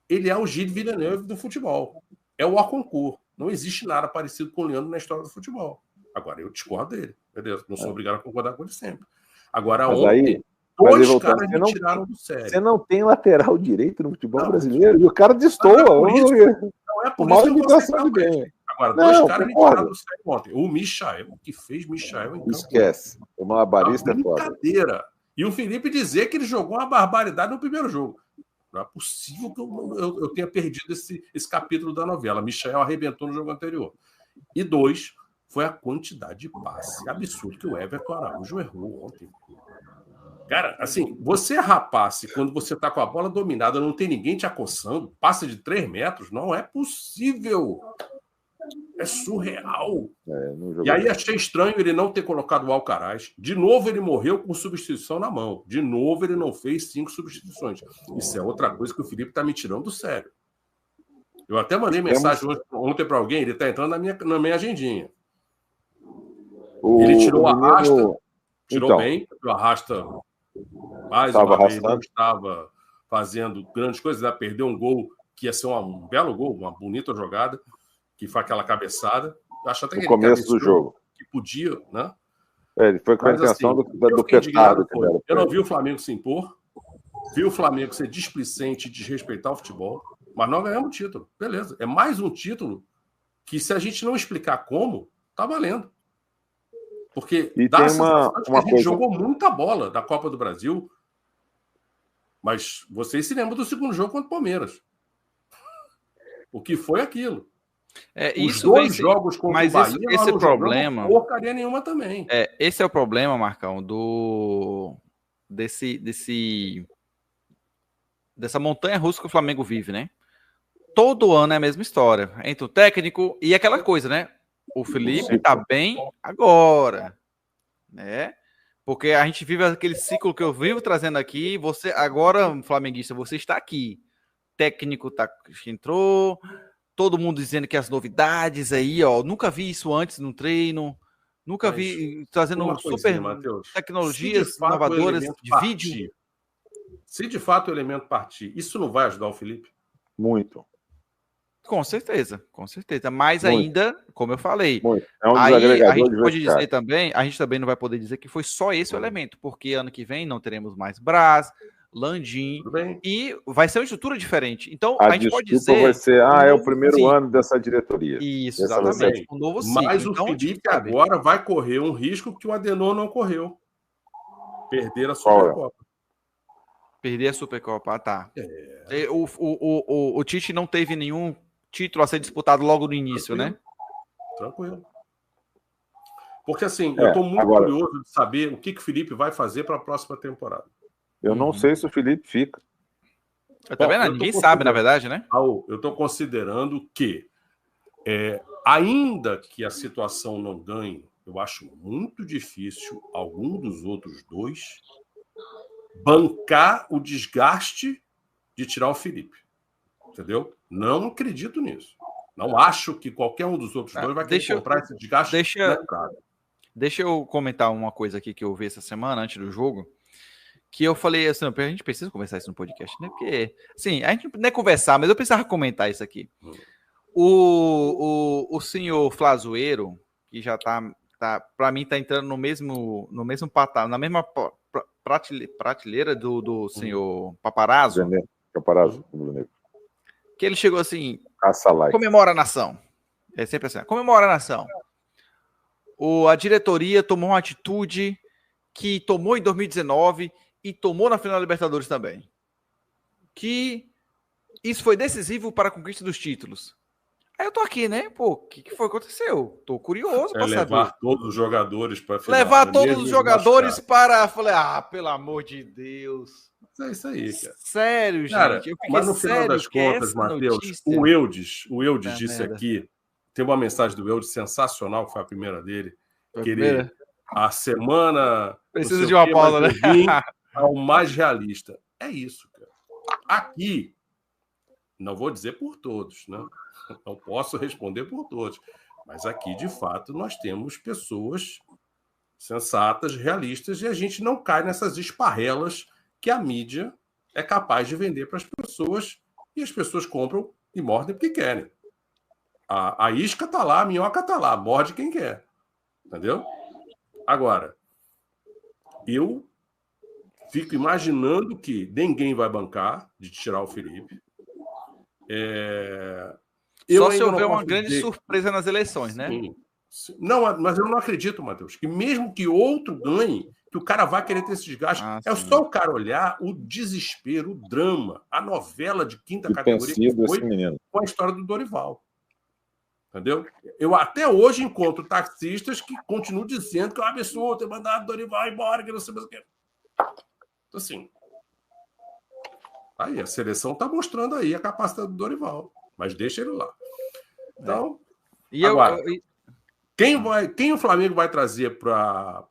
ele é o Gilles Villeneuve do futebol. É o Arconcourt. Não existe nada parecido com o Leandro na história do futebol. Agora, eu discordo dele. Beleza? Não sou obrigado a concordar com ele sempre. Agora, ontem, dois caras me tiraram do sério. Você não tem lateral direito no futebol brasileiro e o cara destoa. Não é por isso que eu vou aceitar bem. Agora, dois caras me tiraram do sério ontem. O Michael, o que fez Michael em campo. Esquece. O malabarista é foda. Brincadeira. E o Felipe dizer que ele jogou uma barbaridade no primeiro jogo. Não é possível que eu tenha perdido esse capítulo da novela. Michael arrebentou no jogo anterior. E 2, foi a quantidade de passe absurdo que o Everton Araújo errou ontem. Cara, assim, você rapace quando você tá com a bola dominada, não tem ninguém te acossando, passa de 3 metros, não é possível. É surreal. E aí achei estranho ele não ter colocado o Alcaraz. De novo ele morreu com substituição na mão. De novo ele não fez 5 substituições. Isso é outra coisa que o Felipe tá me tirando do sério. Eu até mandei mensagem ontem para alguém, ele tá entrando na minha agendinha. Ele tirou o Arrasta, tirou bem, o Arrasta mais uma vez não estava fazendo grandes coisas, né? Perdeu um gol que ia ser um belo gol, uma bonita jogada, que foi aquela cabeçada. Acho até no começo do jogo. Que podia, né? Ele foi com a intenção do petardo. Eu não vi o Flamengo se impor, vi o Flamengo ser displicente e desrespeitar o futebol, mas nós ganhamos o título. Beleza. É mais um título que, se a gente não explicar como, tá valendo. Porque dá a sensação de que a gente jogou muita bola da Copa do Brasil, mas vocês se lembram do segundo jogo contra o Palmeiras. O que foi aquilo? Os dois jogos contra o Bahia, esse não problema, porcaria nenhuma também. Esse é o problema, Marcão, dessa montanha-russa que o Flamengo vive, né? Todo ano é a mesma história. Entre o técnico e aquela coisa, né? O Felipe tá bem agora, né? Porque a gente vive aquele ciclo que eu vivo trazendo aqui. Você, agora, flamenguista, você está aqui. Técnico entrou, todo mundo dizendo que as novidades aí, ó. Nunca vi isso antes no treino. Nunca vi trazendo super Mateus, tecnologias inovadoras de vídeo. Se de fato o elemento partir, isso não vai ajudar o Felipe? Muito. Com certeza. Mas muito. Ainda, como eu falei, é um desagregador. A gente pode dizer também, a gente também não vai poder dizer que foi só esse o elemento, porque ano que vem não teremos mais Braz, Landim, e vai ser uma estrutura diferente. Então, a gente pode dizer... vai ser, é o primeiro ano dessa diretoria. Isso, exatamente. Um novo ciclo. Mas o Felipe agora vai correr um risco que o Adenor não correu. Perder a Supercopa. Perder a Supercopa, tá. O Tite não teve nenhum título a ser disputado logo no início, né? Tranquilo. Porque assim, eu estou muito curioso de saber o que o Felipe vai fazer para a próxima temporada. Eu não sei se o Felipe fica. Ninguém sabe, na verdade, né? Eu estou considerando que, ainda que a situação não ganhe, eu acho muito difícil algum dos outros dois bancar o desgaste de tirar o Felipe. Entendeu? Não acredito nisso. Não acho que qualquer um dos outros dois vai querer comprar esse desgaste. Deixa eu comentar uma coisa aqui que eu vi essa semana, antes do jogo, que eu falei assim, a gente precisa conversar isso no podcast, né? Porque, assim, a gente não é conversar, mas eu precisava comentar isso aqui. O senhor Flazoeiro, que já tá para mim, tá entrando no mesmo patamar, na mesma prateleira do senhor Paparazzo. Paparazzo, que ele chegou assim, like. Comemora a nação. É sempre assim, comemora a nação. A diretoria tomou uma atitude que tomou em 2019 e tomou na final da Libertadores também. Que isso foi decisivo para a conquista dos títulos. Aí eu tô aqui, né? Pô, o que foi que aconteceu? Tô curioso para saber. Levar todos os jogadores para final. Levar todos os jogadores para... Falei, pelo amor de Deus. É isso aí, cara. Sério, cara, gente. Mas no final das contas, Matheus, o Eudes disse aqui, tem uma mensagem do Eudes sensacional, que foi a primeira dele, que ele, a semana... Precisa de uma pausa, né? Ao mais realista. É isso, cara. Aqui, não vou dizer por todos, né? Não posso responder por todos, mas aqui, de fato, nós temos pessoas sensatas, realistas, e a gente não cai nessas esparrelas que a mídia é capaz de vender para as pessoas, e as pessoas compram e mordem porque querem. A isca está lá, a minhoca está lá, morde quem quer. Entendeu? Agora, eu fico imaginando que ninguém vai bancar de tirar o Felipe. Só se houver uma grande surpresa nas eleições, né? Sim. Não, mas eu não acredito, Matheus, que mesmo que outro ganhe, que o cara vai querer ter esse desgaste. Só o cara olhar o desespero, o drama, a novela de quinta categoria que foi com a história do Dorival. Entendeu? Eu até hoje encontro taxistas que continuam dizendo que é um absurdo ter mandado o Dorival embora, que não sei mais o que. Então, assim, aí a seleção está mostrando aí a capacidade do Dorival, mas deixa ele lá. Então, agora... Quem o Flamengo vai trazer para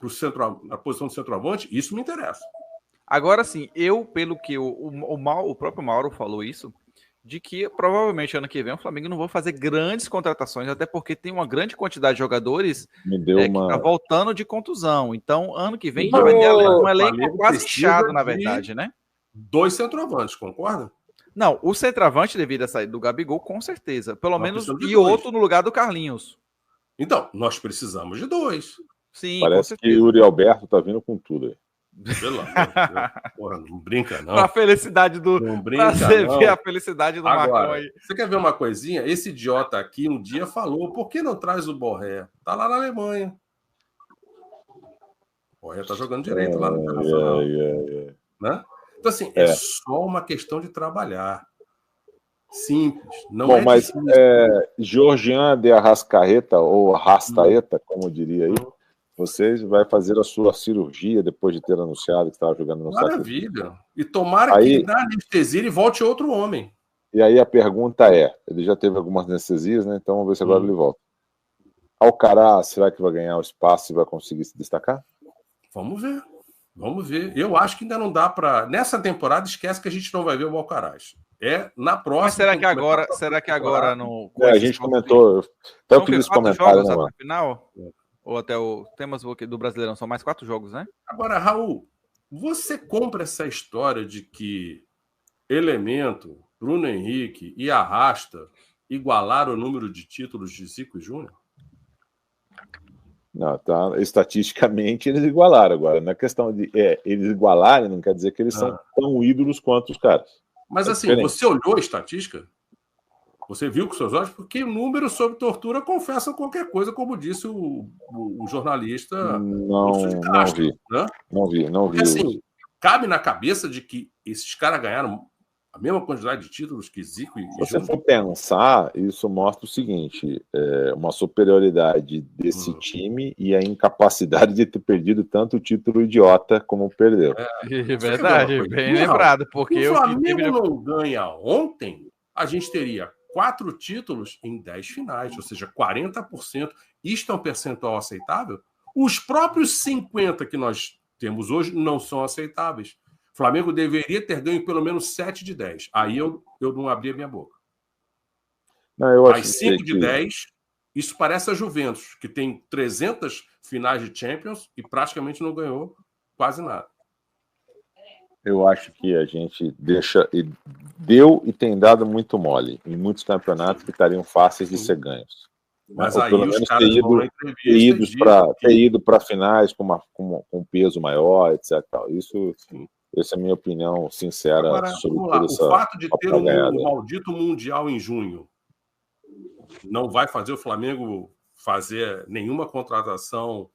a posição do centroavante, isso me interessa. Agora sim, pelo que o próprio Mauro falou isso, de que provavelmente ano que vem o Flamengo não vai fazer grandes contratações, até porque tem uma grande quantidade de jogadores que está voltando de contusão. Então, ano que vem a gente vai ter um elenco quase inchado, na verdade, né? 2 centroavantes, concorda? Não, o centroavante devido à saída do Gabigol, com certeza. Pelo menos, e outro no lugar do Carlinhos. Então, nós precisamos de 2. Sim, Parece que o Yuri Alberto tá vindo com tudo aí. Pelo amor de Deus. Porra, não brinca, não. Pra felicidade do. Não Pra brinca, você não. ver a felicidade do Marcão Agora, aí. você quer ver uma coisinha? Esse idiota aqui um dia falou: por que não traz o Borré? Tá lá na Alemanha. O Borré tá jogando direito lá no Internacional. Né? Então, assim, é só uma questão de trabalhar. Simples. Não Bom, é mas difícil. Georgian de Arrascaeta, ou Arrastaeta, como diria aí, vocês vai fazer a sua cirurgia depois de ter anunciado que estava jogando no Maravilha. Sacrifício. E tomara Aí, que dá anestesia e volte outro homem. E aí a pergunta ele já teve algumas anestesias, né? Então vamos ver se agora ele volta. Alcaraz, será que vai ganhar o espaço e vai conseguir se destacar? Vamos ver. Vamos ver. Eu acho que ainda não dá para. Nessa temporada, esquece que a gente não vai ver o Alcaraz. Na próxima. Mas será que agora no. A gente comentou. Até eu que disse comentário, jogos até o final? Ou até o temas do Brasileirão? São mais 4 jogos, né? Agora, Raul, você compra essa história de que Elemento, Bruno Henrique e Arrasta igualaram o número de títulos de Zico e Júnior? Não, tá. Estatisticamente eles igualaram agora. Na questão de eles igualarem, não quer dizer que eles são tão ídolos quanto os caras. Mas assim, você olhou a estatística? Você viu com seus olhos? Porque o número sobre tortura confessa qualquer coisa, como disse o jornalista. Não vi. Né? Não vi. Porque assim, cabe na cabeça de que esses caras ganharam a mesma quantidade de títulos que Zico e Júnior? Se você for pensar, isso mostra o seguinte, uma superioridade desse time e a incapacidade de ter perdido tanto o título idiota como perdeu. Verdade, bem lembrado. Porque se o Flamengo não ganha ontem, a gente teria 4 títulos em 10 finais, ou seja, 40%. Isto é um percentual aceitável? Os próprios 50% que nós temos hoje não são aceitáveis. O Flamengo deveria ter ganho pelo menos 7 de 10. Aí eu não abri a minha boca. Mas 5 de 10, isso parece a Juventus, que tem 300 finais de Champions e praticamente não ganhou quase nada. Eu acho que a gente deu e tem dado muito mole em muitos campeonatos que estariam fáceis de ser ganhos. Mas ou aí pelo menos ter ido para finais com peso maior, etc. Essa é a minha opinião sincera. Agora, sobre o fato de ter um maldito Mundial em junho não vai fazer o Flamengo fazer nenhuma contratação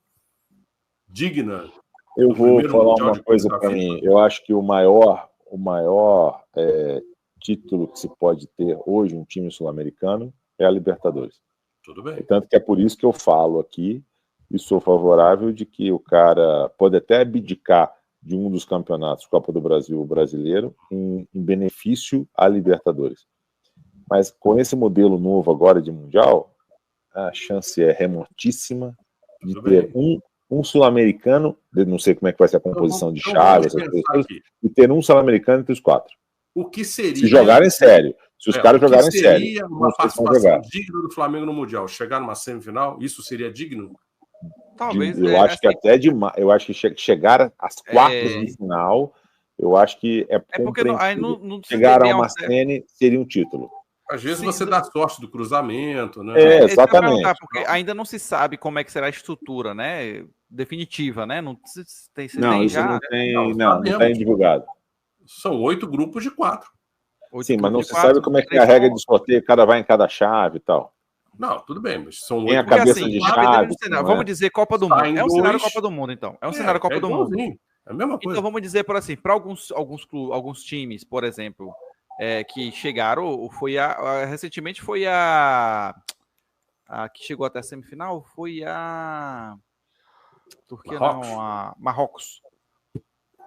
digna. Eu vou falar uma coisa para mim. Eu acho que o maior título que se pode ter hoje um time sul-americano é a Libertadores. Tudo bem. Tanto que é por isso que eu falo aqui e sou favorável de que o cara pode até abdicar de um dos campeonatos, Copa do Brasil ou Brasileiro, em benefício à Libertadores. Mas com esse modelo novo agora de Mundial, a chance é remotíssima de ter um sul-americano, não sei como é que vai ser a composição de chaves, e ter um sul-americano entre os 4. O que seria? Se jogarem sério. Se os caras jogarem sério. Seria uma participação digna do Flamengo no Mundial? Chegar numa semifinal, isso seria digno? Talvez. Eu acho que até demais. Eu acho que chegar às quartas de final, eu acho que porque não chegar a uma semi seria um título. Às vezes você dá sorte do cruzamento, né? Exatamente. Porque ainda não se sabe como é que será a estrutura, né? Definitiva, né? Não tem divulgado. São 8 grupos de 4. Sim, mas não se sabe como é que é a regra de sorteio, o cara vai em cada chave e tal. Não, tudo bem, mas são 8 tem a cabeça de chave. Vamos dizer Copa do Mundo. É um cenário Copa do Mundo, então. É um cenário Copa do Mundo. É a mesma coisa. Então vamos dizer, para alguns times, por exemplo, que chegaram, recentemente foi a que chegou até a semifinal, foi a Turquia, a Marrocos.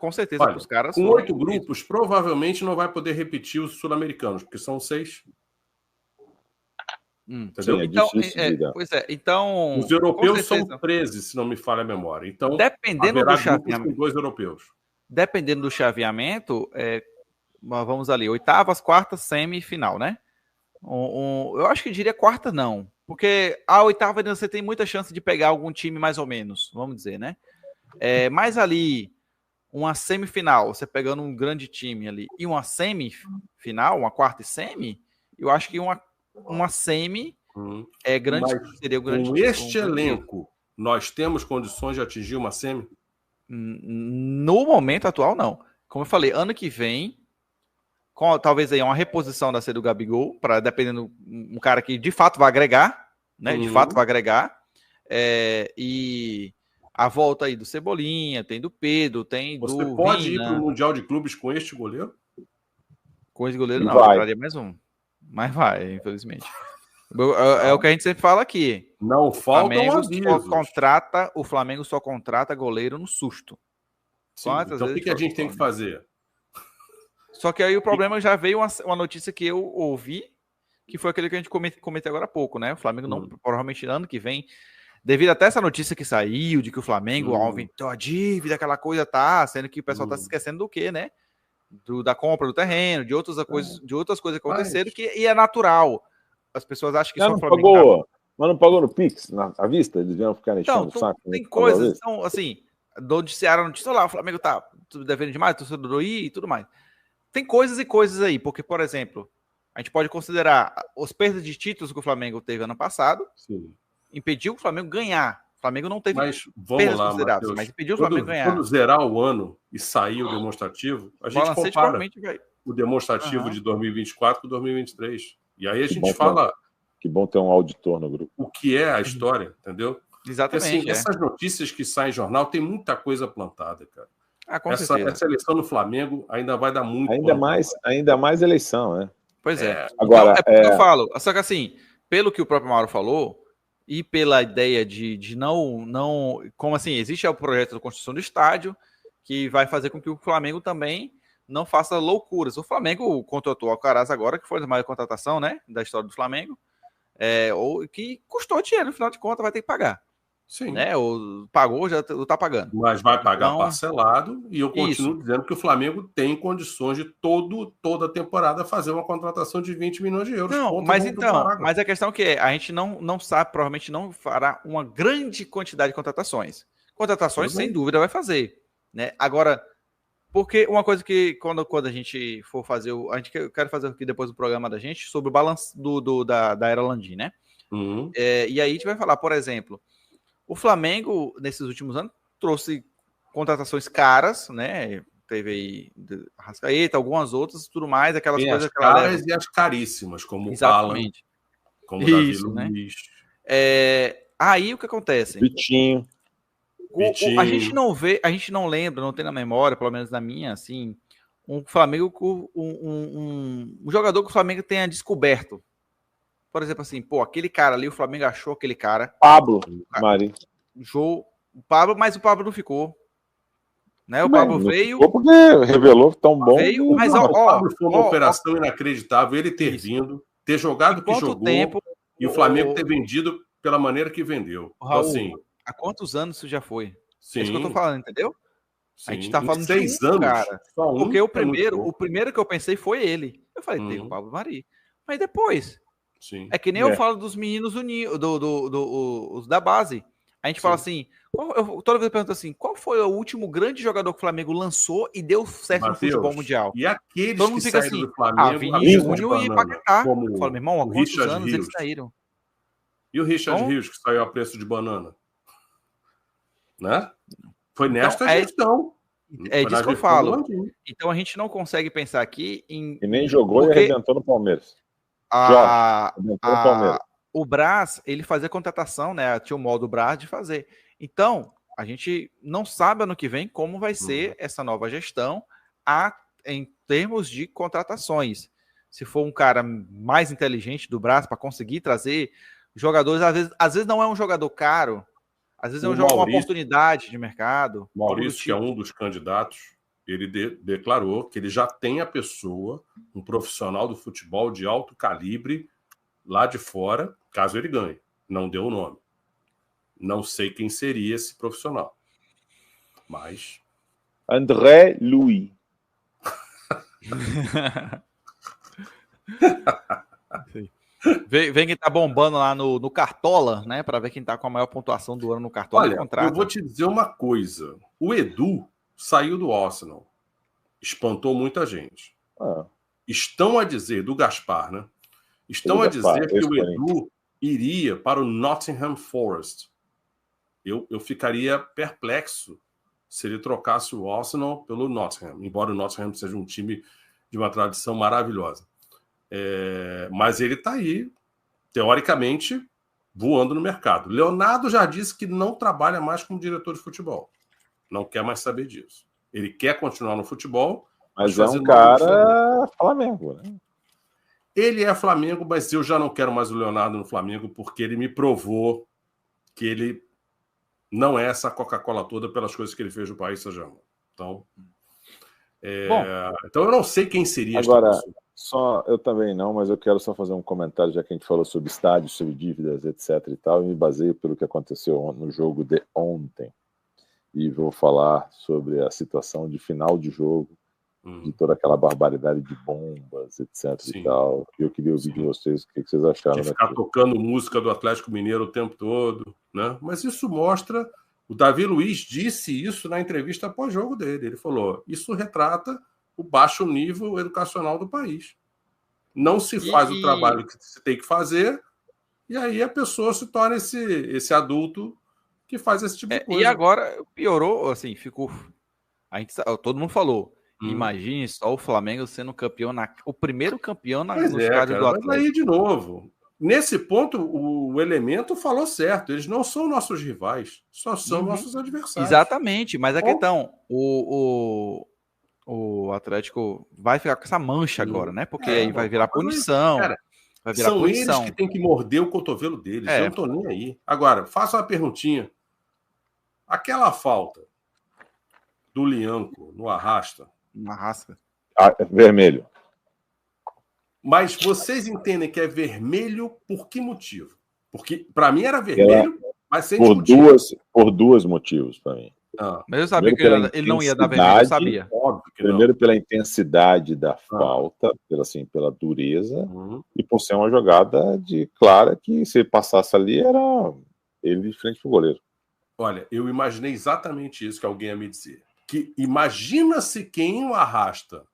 Com certeza, os caras. Com 8 grupos, provavelmente não vai poder repetir os sul-americanos, porque são 6. Entendeu? Então. Os europeus são 13, se não me falha a memória. Então, dependendo do chaveamento. Com 2 europeus. Dependendo do chaveamento, vamos ali, oitavas, quartas, semifinal, né? Eu acho que diria quarta, não. Porque a oitava você tem muita chance de pegar algum time mais ou menos, vamos dizer, né? Mas ali, uma semifinal, você pegando um grande time ali, e uma semifinal, uma quarta e semi, eu acho que uma semi é grande. Mas seria o grande com este elenco nós temos condições de atingir uma semi? No momento atual, não. Como eu falei, ano que vem, talvez aí uma reposição da C do Gabigol, para dependendo um cara que de fato vai agregar, né? De fato vai agregar. E a volta aí do Cebolinha, tem do Pedro, tem do Você pode Vina. ir para o Mundial de Clubes com este goleiro? Com esse goleiro não, entraria mais um. Mas vai, infelizmente. É o que a gente sempre fala aqui. Não faltam avisos. O Flamengo só contrata goleiro no susto. Sim, então o que a gente tem que fazer? Só que aí o problema já veio uma notícia que eu ouvi, que foi aquele que a gente comentei agora há pouco, né? O Flamengo não, provavelmente ano que vem, devido até essa notícia que saiu, de que o Flamengo aumentou a dívida, aquela coisa tá, sendo que o pessoal tá se esquecendo do quê, né? Da compra do terreno, de outras coisas que aconteceram, e é natural. As pessoas acham que só o Flamengo... Mas não pagou no Pix, à vista? Eles vieram ficar enchendo o saco? Tem coisas, então, assim, do noticiário a notícia, lá, o Flamengo tá devendo demais, torcedor e tudo mais. Tem coisas e coisas aí, porque, por exemplo, a gente pode considerar os perdas de títulos que o Flamengo teve ano passado, impediu o Flamengo ganhar. O Flamengo não teve perdas consideráveis, mas impediu o Flamengo ganhar. Quando zerar o ano e sair o demonstrativo, a gente compara o demonstrativo de 2024 com 2023. E aí a gente fala... Que bom ter um auditor no grupo. O que é a história, entendeu? Exatamente. Porque, assim, essas notícias que saem em jornal, tem muita coisa plantada, cara. Essa eleição no Flamengo ainda vai dar muito. Ainda mais eleição, né? Pois é. Agora, então, porque eu falo. Só que assim, pelo que o próprio Mauro falou, e pela ideia de não... Como assim, existe o projeto de construção do estádio, que vai fazer com que o Flamengo também não faça loucuras. O Flamengo contratou o Alcaraz agora, que foi a maior contratação, né, da história do Flamengo, que custou dinheiro, no final de contas vai ter que pagar. Sim. Né? Ou pagou, já está pagando. Mas vai pagar parcelado, e eu continuo dizendo que o Flamengo tem condições de toda a temporada fazer uma contratação de 20 milhões de euros. Não, mas a questão que a gente não sabe, provavelmente não fará uma grande quantidade de contratações. Contratações, sem dúvida, vai fazer. Né? Agora, porque uma coisa que quando a gente for fazer, eu quero fazer aqui depois do programa da gente, sobre o balanço da era Landim, né? E aí a gente vai falar, por exemplo, o Flamengo, nesses últimos anos, trouxe contratações caras, né? Teve aí Arrascaeta, algumas outras, tudo mais, aquelas tem coisas as caras e as caríssimas, como o Alan, como o Davi Luiz. Aí o que acontece? Vitinho. A gente não lembra, não tem na memória, pelo menos na minha, assim, um Flamengo com um jogador que o Flamengo tenha descoberto. Por exemplo, assim, aquele cara ali, o Flamengo achou aquele cara. Pablo Mari. Mas o Pablo não ficou. Né? O Pablo veio. Porque revelou tão bom. Mas o Pablo foi uma operação inacreditável. Ele ter vindo, ter jogado o que jogou, e o Flamengo ter vendido pela maneira que vendeu. Raul, então, assim, há quantos anos isso já foi? Sim, é isso que eu tô falando, entendeu? Sim. A gente tá falando 6 anos, cara. Porque o primeiro que eu pensei foi ele. Eu falei, tem o Pablo Mari. Mas depois. Sim. É que nem eu falo dos meninos os da base. A gente fala assim, toda vez eu pergunto assim, qual foi o último grande jogador que o Flamengo lançou e deu certo no futebol mundial? E aqueles todo mundo que fica saíram assim, do Flamengo, Vinícius Júnior e Paquetá. Eu falo, meu irmão, há quantos Richard anos Rios. eles saíram? E o Richard Rios, que saiu a preço de banana? Né? Foi nesta gestão. É disso que eu falo. Então a gente não consegue pensar aqui em... E nem jogou e arrebentou no Palmeiras. O Brás, ele fazia contratação, né? Tinha o modo Brás de fazer. Então, a gente não sabe ano que vem como vai ser essa nova gestão em termos de contratações. Se for um cara mais inteligente do Brás para conseguir trazer jogadores, às vezes não é um jogador caro, às vezes é uma oportunidade de mercado. Maurício, que é um dos candidatos, ele declarou que ele já tem a pessoa, um profissional do futebol de alto calibre, lá de fora, caso ele ganhe. Não deu o nome. Não sei quem seria esse profissional. Mas... André Louis. Vem quem tá bombando lá no Cartola, né? Para ver quem tá com a maior pontuação do ano no Cartola. Olha, eu vou te dizer uma coisa. O Edu saiu do Arsenal. Espantou muita gente. Estão a dizer, do Gaspar, né? Estão a dizer que o Edu iria para o Nottingham Forest. eu ficaria perplexo se ele trocasse o Arsenal pelo Nottingham, embora o Nottingham seja um time de uma tradição maravilhosa. Mas ele está aí, teoricamente, voando no mercado. Leonardo já disse que não trabalha mais como diretor de futebol. Não quer mais saber disso. Ele quer continuar no futebol. Mas é um cara Flamengo, né? Ele é Flamengo, mas eu já não quero mais o Leonardo no Flamengo, porque ele me provou que ele não é essa Coca-Cola toda pelas coisas que ele fez no Paris Saint-Germain. Então, então eu não sei quem seria agora, esta pessoa. Eu também não, mas eu quero só fazer um comentário, já que a gente falou sobre estádios, sobre dívidas, etc. e tal, e me baseio pelo que aconteceu no jogo de ontem. E vou falar sobre a situação de final de jogo, de toda aquela barbaridade de bombas, etc. Sim. e tal. Eu queria ouvir de vocês o que vocês acharam. De ficar tocando música do Atlético Mineiro o tempo todo, né? Mas isso mostra... O Davi Luiz disse isso na entrevista pós-jogo dele. Ele falou, isso retrata o baixo nível educacional do país. Não se faz o trabalho que se tem que fazer, e aí a pessoa se torna esse adulto que faz esse tipo de coisa. E agora piorou, assim, ficou... todo mundo falou, imagine só o Flamengo sendo campeão, o primeiro campeão no estádio do Atlético. Mas aí, de novo, nesse ponto, o Elemento falou certo. Eles não são nossos rivais, só são nossos adversários. Exatamente, mas a questão, o Atlético vai ficar com essa mancha agora, né? Porque aí vai virar punição. Cara, vai virar são punição. Eles que têm que morder o cotovelo deles. Eu não tô nem aí. Agora, faça uma perguntinha. Aquela falta do Lianco no Arrasta. Vermelho. Mas vocês entendem que é vermelho por que motivo? Porque para mim era vermelho, mas sem motivo. Por dois motivos para mim. Mas eu sabia que ele não ia dar vermelho, eu sabia. Primeiro pela intensidade da falta, pela dureza, e por ser uma jogada clara que se passasse ali era ele de frente pro goleiro. Olha, eu imaginei exatamente isso que alguém ia me dizer. Que imagina-se quem o Arrasta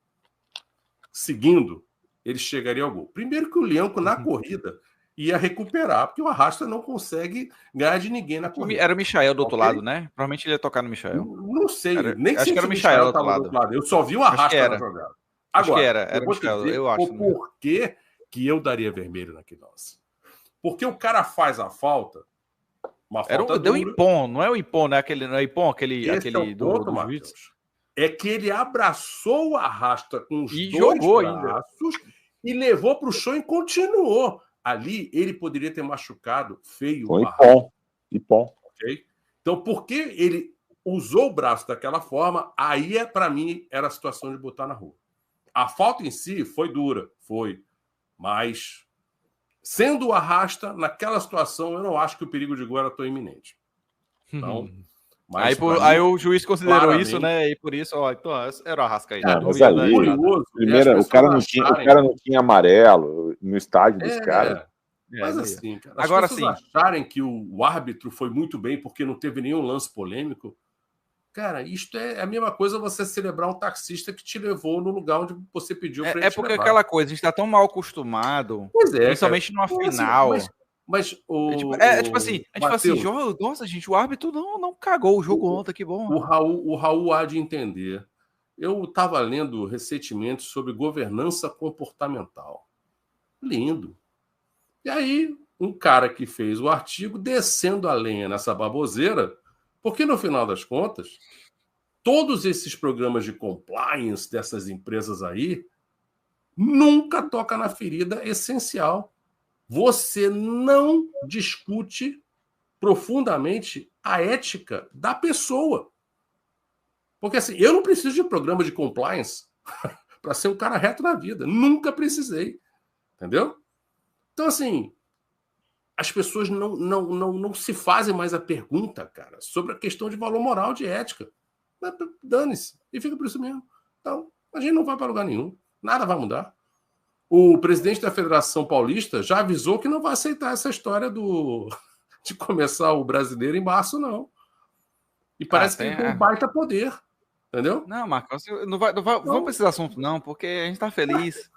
seguindo, ele chegaria ao gol. Primeiro que o Lianco na corrida ia recuperar, porque o Arrasta não consegue ganhar de ninguém na corrida. Era o Michael do outro lado, né? Provavelmente ele ia tocar no Michael. Não sei, nem acho sei que era se o Michael do outro lado. Eu só vi o Arrasta na jogada. Agora, era o Michael, eu acho. O porquê que eu daria vermelho naquele lance. Porque o cara faz a falta, uma falta deu impom, não é o impom, né? Não é impom, aquele do juiz. É que ele abraçou o Arrasta com os dois jogou braços e levou para o chão e continuou. Ali, ele poderia ter machucado feio o Arrasta. Impom. Okay? Então, porque ele usou o braço daquela forma, aí, para mim, era a situação de botar na rua. A falta em si foi dura, mas sendo o Arrasta, naquela situação, eu não acho que o perigo de gol era tão imenente. Então... Aí o juiz considerou isso, né? E por isso, então, era o Arrascaeta. Mas ali, o cara não tinha amarelo no estádio dos caras. Mas assim, cara, agora sim, acharem que o árbitro foi muito bem porque não teve nenhum lance polêmico, cara, isto é a mesma coisa você celebrar um taxista que te levou no lugar onde você pediu para ele te porque levar. aquela coisa, a gente está tão mal acostumado, principalmente numa final. Mas tipo assim, a gente fala assim, nossa, gente, o árbitro não cagou o jogo ontem, que bom. O Raul há de entender. Eu estava lendo recentemente sobre governança comportamental. Lindo. E aí, um cara que fez o artigo descendo a lenha nessa baboseira, porque no final das contas, todos esses programas de compliance dessas empresas aí nunca toca na ferida essencial. Você não discute profundamente a ética da pessoa. Porque assim, eu não preciso de programa de compliance para ser um cara reto na vida. Nunca precisei. Entendeu? Então, assim, as pessoas não se fazem mais a pergunta, cara, sobre a questão de valor moral, de ética. Dane-se. E fica por isso mesmo. Então, a gente não vai para lugar nenhum. Nada vai mudar. O presidente da Federação Paulista já avisou que não vai aceitar essa história de começar o Brasileiro em março, não. E parece que ele tem um baita poder. Entendeu? Não, Marcos, não vai, vamos para esse assunto, não, porque a gente está feliz.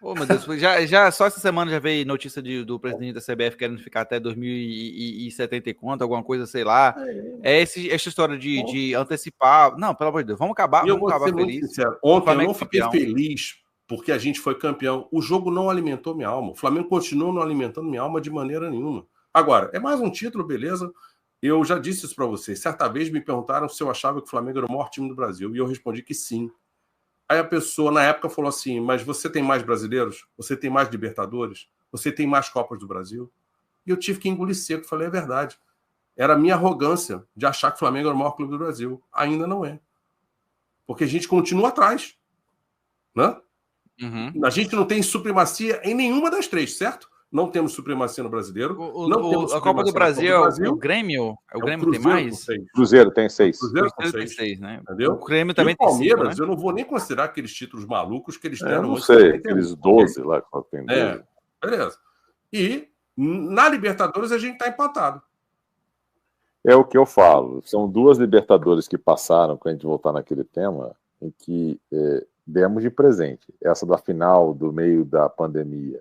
Oh, meu Deus, já só essa semana já veio notícia do presidente da CBF querendo ficar até 2070 e quanto, alguma coisa, sei lá. Essa história de antecipar. Não, pelo amor de Deus, vamos acabar ser muito feliz. sincero. Ontem eu não fiquei feliz porque a gente foi campeão. O jogo não alimentou minha alma. O Flamengo continua não alimentando minha alma de maneira nenhuma. Agora, é mais um título, beleza? Eu já disse isso para vocês. Certa vez me perguntaram se eu achava que o Flamengo era o maior time do Brasil. E eu respondi que sim. Aí a pessoa, na época, falou assim, mas você tem mais brasileiros? Você tem mais Libertadores? Você tem mais Copas do Brasil? E eu tive que engolir seco. Falei, é verdade. Era a minha arrogância de achar que o Flamengo era o maior clube do Brasil. Ainda não é. Porque a gente continua atrás. Né? A gente não tem supremacia em nenhuma das três, certo? Não temos supremacia no brasileiro. A Copa do Brasil, o Grêmio. O Grêmio tem mais? Cruzeiro tem 6. Cruzeiro tem 6, né? Entendeu? O Grêmio também tem 5. Palmeiras, né? Eu não vou nem considerar aqueles títulos malucos que eles deram. Eu não sei, aqueles 12 lá que tem 12. Beleza. E na Libertadores a gente está empatado. É o que eu falo. São 2 Libertadores que passaram, quando a gente voltar naquele tema, em que demos de presente. Essa da final, do meio da pandemia.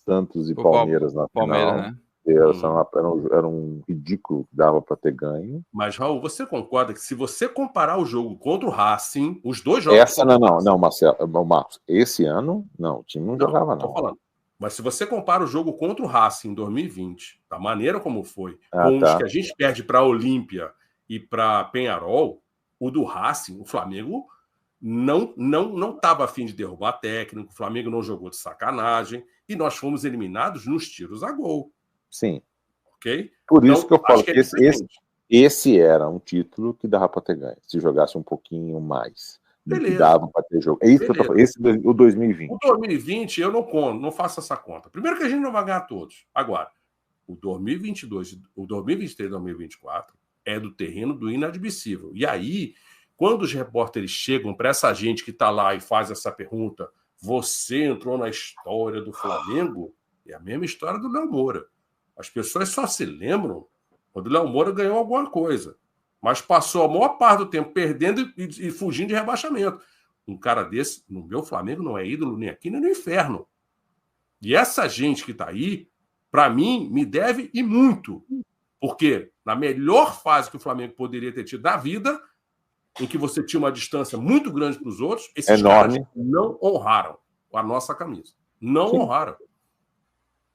Santos e Palmeiras na final. Né? Era um ridículo que dava para ter ganho. Mas, Raul, você concorda que se você comparar o jogo contra o Racing, os dois jogos... Não, Marcos. Esse ano, não. O time não jogava, não. Falando. Mas se você compara o jogo contra o Racing em 2020, da maneira como foi, com os que a gente perde para a Olímpia e para Peñarol, o do Racing, o Flamengo não estava a fim de derrubar técnico, o Flamengo não jogou de sacanagem, e nós fomos eliminados nos tiros a gol. Sim. Ok? Por isso que eu falo que esse era um título que dava para ter ganho, se jogasse um pouquinho mais. Beleza. Dava para ter jogo. É isso que eu tô falando. O 2020. O 2020 eu não faço essa conta. Primeiro que a gente não vai ganhar todos. Agora, o 2022, o 2023 e 2024 é do terreno do inadmissível. E aí, quando os repórteres chegam para essa gente que está lá e faz essa pergunta, você entrou na história do Flamengo? É a mesma história do Léo Moura. As pessoas só se lembram quando o Léo Moura ganhou alguma coisa. Mas passou a maior parte do tempo perdendo e fugindo de rebaixamento. Um cara desse, no meu Flamengo, não é ídolo nem aqui nem no inferno. E essa gente que está aí, para mim, me deve e muito. Porque na melhor fase que o Flamengo poderia ter tido da vida, em que você tinha uma distância muito grande para os outros, esses caras não honraram a nossa camisa. Não honraram.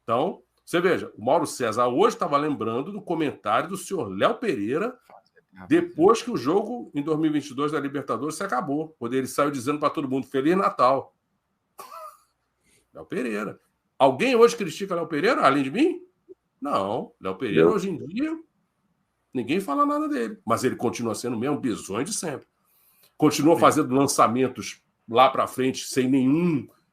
Então, você veja, o Mauro César hoje estava lembrando do comentário do senhor Léo Pereira depois que o jogo em 2022 da Libertadores se acabou, quando ele saiu dizendo para todo mundo Feliz Natal. Léo Pereira. Alguém hoje critica Léo Pereira, além de mim? Não. Léo Pereira, hoje em dia, ninguém fala nada dele. Mas ele continua sendo o mesmo bizonho de sempre. Continua fazendo lançamentos lá para frente sem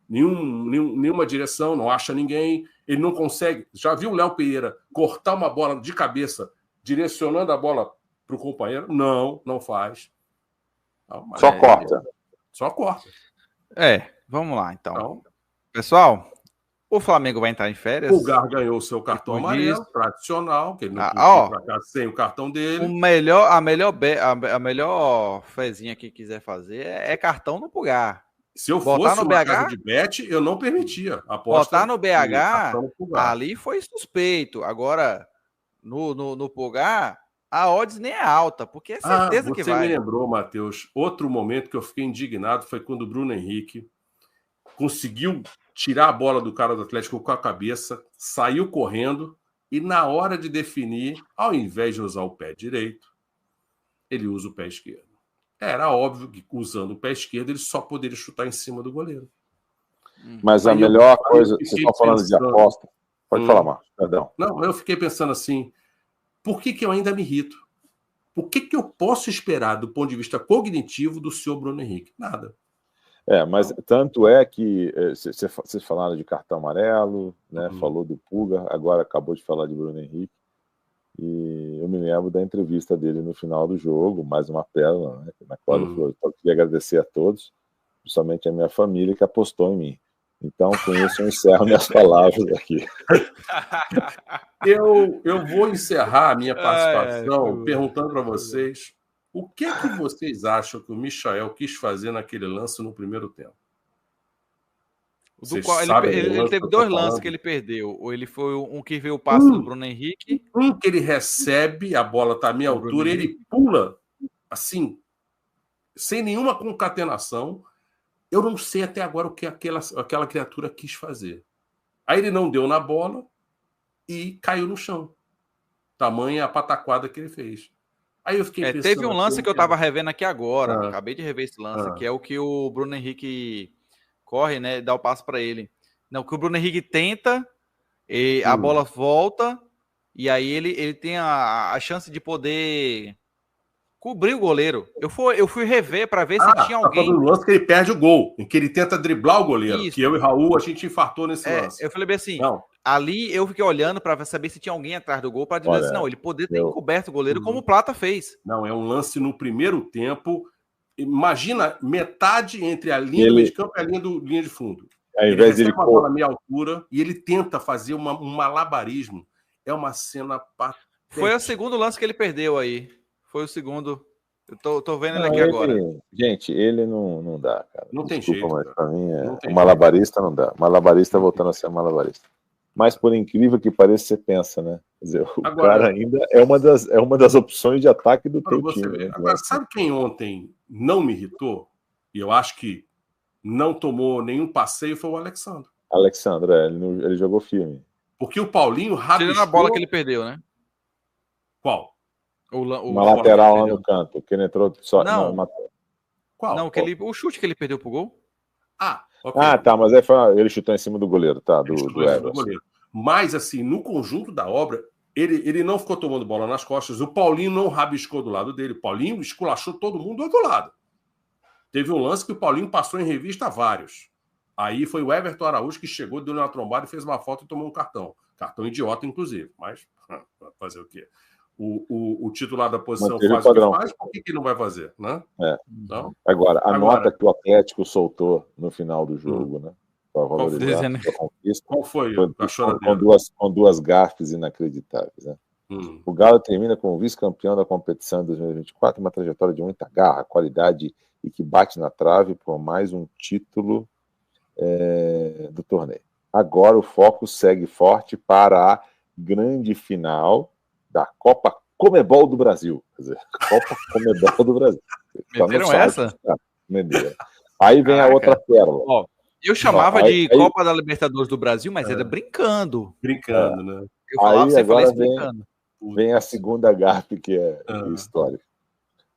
nenhuma direção, não acha ninguém. Ele não consegue. Já viu o Léo Pereira cortar uma bola de cabeça, direcionando a bola para o companheiro? Não faz. Não, Só corta. Vamos lá, então. Pessoal, o Flamengo vai entrar em férias. O Gar ganhou o seu cartão amarelo, tradicional, que ele não podia ir para casa sem o cartão dele. A melhor fezinha que quiser fazer é cartão no Pulgar. Se eu fosse uma casa de bet, eu não permitia. Botar no BH, ali foi suspeito. Agora, no Pulgar, a odds nem é alta, porque é certeza que vai. Você me lembrou, Matheus, outro momento que eu fiquei indignado foi quando o Bruno Henrique conseguiu tirar a bola do cara do Atlético com a cabeça, saiu correndo e na hora de definir, ao invés de usar o pé direito, ele usa o pé esquerdo. Era óbvio que usando o pé esquerdo ele só poderia chutar em cima do goleiro. Mas a melhor coisa, vocês estão falando de aposta. Pode falar, Marcos, perdão. Não, eu fiquei pensando assim, por que eu ainda me irrito? O que eu posso esperar do ponto de vista cognitivo do senhor Bruno Henrique? Nada. Mas tanto é que vocês falaram de cartão amarelo, né? Falou do Pulga, agora acabou de falar de Bruno Henrique. E eu me lembro da entrevista dele no final do jogo, mais uma pérola, né? Na qual ele falou: eu queria agradecer a todos, principalmente a minha família que apostou em mim. Então, com isso, eu encerro minhas palavras aqui. Eu vou encerrar a minha participação perguntando para vocês o que vocês acham que o Michael quis fazer naquele lance no primeiro tempo? Do qual ele teve 2 lances que ele perdeu. Ou ele foi um que veio o passe do Bruno Henrique. Um que ele recebe, a bola está à minha altura, ele pula assim, sem nenhuma concatenação. Eu não sei até agora o que aquela criatura quis fazer. Aí ele não deu na bola e caiu no chão. Tamanha a pataquada que ele fez. Aí eu fiquei pensando... Teve um lance que eu estava revendo aqui agora. Acabei de rever esse lance, que é o que o Bruno Henrique corre, né? Dá o passo para ele. Não, que o Bruno Henrique tenta, e a bola volta, e aí ele tem a chance de poder cobrir o goleiro. Eu fui rever para ver se tinha alguém... no lance que ele perde o gol, em que ele tenta driblar o goleiro. Isso. Que eu e Raul, a gente infartou nesse lance. Eu falei bem assim... Não. Ali eu fiquei olhando para saber se tinha alguém atrás do gol para dizer assim, não, ele poderia ter encoberto o goleiro como o Plata fez. Não, é um lance no primeiro tempo. Imagina metade entre a linha do meio de campo e a linha de fundo. Ao invés ele recebe uma bola à meia altura e ele tenta fazer um malabarismo. É uma cena patética. Foi o segundo lance que ele perdeu aí. Foi o segundo. Eu tô vendo ele aqui agora. Gente, ele não dá, cara. Não tem jeito. Mas pra mim, o malabarista não dá. Malabarista voltando a ser malabarista. Mas, por incrível que pareça, você pensa, né? Quer dizer, cara ainda é uma das opções de ataque do teu time. Né? Agora, sabe quem ontem não me irritou? E eu acho que não tomou nenhum passeio, foi o Alexandre. Ele jogou firme. Porque o Paulinho rabiscou... Tirando a bola que ele perdeu, né? Qual? Uma lateral lá no canto, que ele entrou só... Não, qual? Não, o chute que ele perdeu pro gol. Okay. Tá, mas aí ele chutou em cima do goleiro, tá? Do Everson. Mas, assim, no conjunto da obra, ele não ficou tomando bola nas costas, o Paulinho não rabiscou do lado dele, o Paulinho esculachou todo mundo do outro lado. Teve um lance que o Paulinho passou em revista a vários. Aí foi o Everton Araújo que chegou, deu uma trombada e fez uma foto e tomou um cartão. Cartão idiota, inclusive, mas fazer o quê? O titular da posição faz o que faz, por que não vai fazer, né? Então, agora, nota que o Atlético soltou no final do jogo, né? Para valorizar a conquista. Qual foi? Com duas gafes inacreditáveis, né? O Galo termina como vice-campeão da competição em 2024, uma trajetória de muita garra, qualidade e que bate na trave por mais um título do torneio. Agora o foco segue forte para a grande final da Copa Comebol do Brasil. Quer dizer, Copa Comebol do Brasil. Meteram essa? Aí vem a outra pérola. Eu chamava de Copa da Libertadores do Brasil, mas era brincando. Brincando, né? Eu falava você falei isso brincando. Vem a segunda gafe, que é histórica.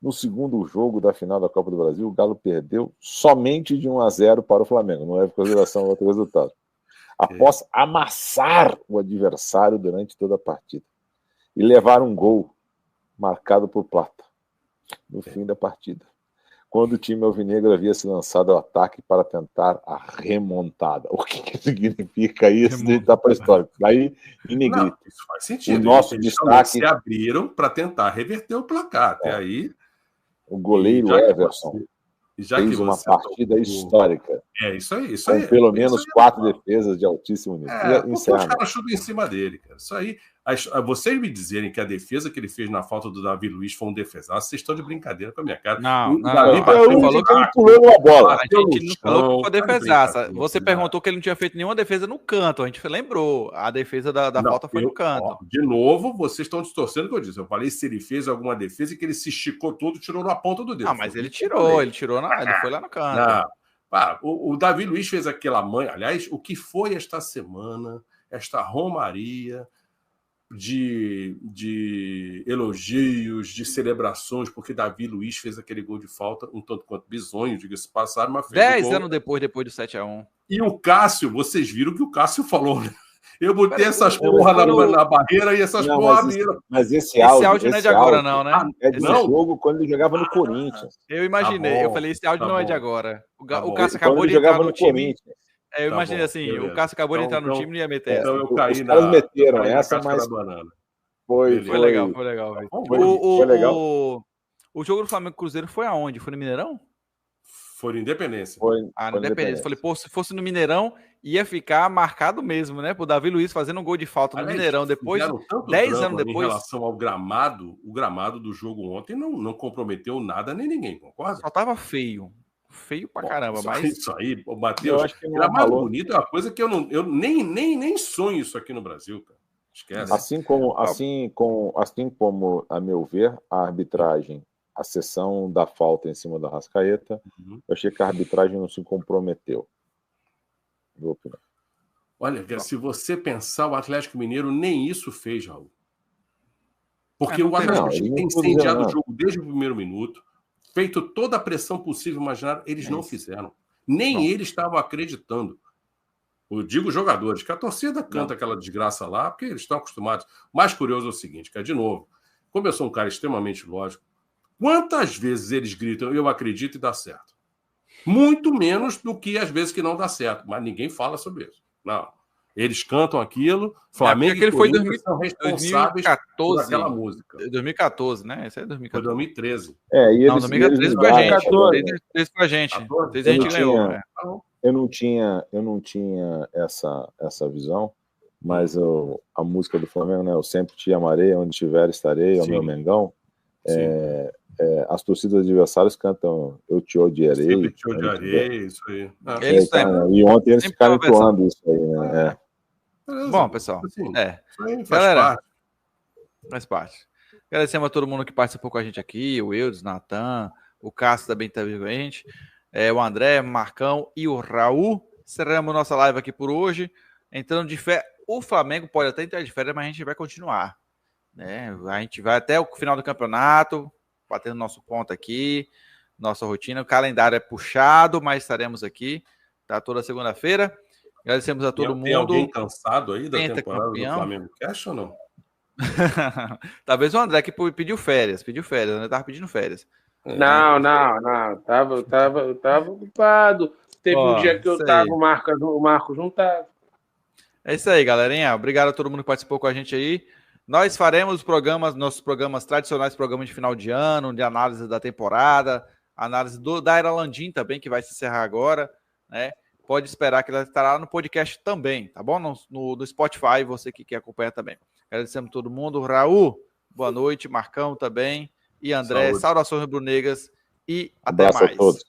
No segundo jogo da final da Copa do Brasil, o Galo perdeu somente de 1-0 para o Flamengo. Não é em consideração outro resultado. Após amassar o adversário durante toda a partida. E levar um gol marcado por Plata no fim da partida, quando o time alvinegro havia se lançado ao ataque para tentar a remontada. O que significa isso? Está para a história. Daí, em negrito. Isso faz sentido. O nosso destaque... se abriram para tentar reverter o placar. Até aí... O goleiro Everson fez uma partida histórica. Isso aí. Com pelo menos 4 defesas de altíssimo nível. Os caras chutam em cima dele, cara. Isso aí... Vocês me dizerem que a defesa que ele fez na falta do Davi Luiz foi um defesaço, vocês estão de brincadeira com a minha cara. Não, Davi falou que ele pulou uma bola. A gente não falou que foi defesaça. Você perguntou que ele não tinha feito nenhuma defesa no canto. A gente lembrou. A defesa da falta foi no canto. De novo, vocês estão distorcendo o que eu disse. Eu falei se ele fez alguma defesa e que ele se esticou todo e tirou na ponta do dedo. Mas ele tirou. Ele foi lá no canto. O Davi Luiz fez aquela manha. Aliás, o que foi esta semana, esta romaria de elogios, de celebrações, porque Davi Luiz fez aquele gol de falta, um tanto quanto bizonho, diga-se passado, mas fez 10 anos depois do 7-1. E o Cássio, vocês viram o que o Cássio falou, né? Eu botei essas porra na barreira e essas porra abriram. Mas esse áudio não é de agora, não, né? É de jogo quando ele jogava no Corinthians. Eu imaginei, eu falei, esse áudio não é de agora. O Cássio acabou de entrar no time. Eu imaginei assim, o Cássio acabou de entrar no time e não ia meter essa. Então eu caí na... Os caras meteram essa, mas... Foi legal, foi legal. Foi legal. O jogo do Flamengo Cruzeiro foi aonde? Foi no Mineirão? Foi no Independência. No Independência. Falei, pô, se fosse no Mineirão, ia ficar marcado mesmo, né? Pro Davi Luiz fazendo um gol de falta no Mineirão. Depois, 10 anos depois... Em relação ao gramado, o gramado do jogo ontem não comprometeu nada nem ninguém, concorda? Só tava feio. Feio pra caramba, mas... Isso aí, Matheus, Eu acho que não gramado rolou. bonito é uma coisa que eu nem sonho isso aqui no Brasil, cara. Esquece. Assim como, a meu ver, a arbitragem, a sessão da falta em cima da Arrascaeta, eu achei que a arbitragem não se comprometeu. Vou opinar. Olha, se você pensar, o Atlético Mineiro nem isso fez, Raul. Porque não o Atlético não, Mineiro ele tem não incendiado fizeram o jogo desde o primeiro minuto, feito toda a pressão possível imaginável, eles não fizeram. Nem eles estavam acreditando. Eu digo jogadores, que a torcida canta aquela desgraça lá, porque eles estão acostumados. O mais curioso é o seguinte, que de novo, como eu sou um cara extremamente lógico, quantas vezes eles gritam, eu acredito e dá certo? Muito menos do que as vezes que não dá certo, mas ninguém fala sobre isso. Não. Eles cantam aquilo, Flamengo e Corinthians são responsáveis 2014, por aquela música. 2014, né? Esse é 2014. Foi 2013. E eles, não, 2013 com a gente. 2013 com a gente. 2013 a gente ganhou. Eu não tinha essa visão, mas a música do Flamengo, né? Eu sempre te amarei, onde estiver estarei, é o meu Mengão. As torcidas adversárias cantam Eu Te Odiarei. Sempre te odiarei, isso aí. E ontem eles ficaram entoando isso aí, né? Bom, pessoal, assim, faz galera, faz parte. Agradecemos a todo mundo que participou com a gente aqui, o Eudes, Natan, o Cássio também está vindo com a gente, o André, Marcão e o Raul. Cerramos nossa live aqui por hoje, entrando de férias. O Flamengo pode até entrar de férias, mas a gente vai continuar, né? A gente vai até o final do campeonato, batendo nosso ponto aqui, nossa rotina. O calendário é puxado, mas estaremos aqui, tá? Toda segunda-feira. Agradecemos a todo mundo. Tem alguém cansado aí da temporada do Flamengo Cash ou não? Talvez o André que pediu férias, o André tava pedindo férias. Não. Tava ocupado. Teve um dia que eu tava, o Marcos não tava. É isso aí, galerinha. Obrigado a todo mundo que participou com a gente aí. Nós faremos nossos programas tradicionais, programas de final de ano, de análise da temporada, análise da Era Landim também, que vai se encerrar agora, né? Pode esperar que ela estará no podcast também, tá bom? No Spotify, você que quer acompanhar também. Agradecemos a todo mundo. Raul, boa noite. Marcão também. E André, saudações rubro-negras e até mais. A todos.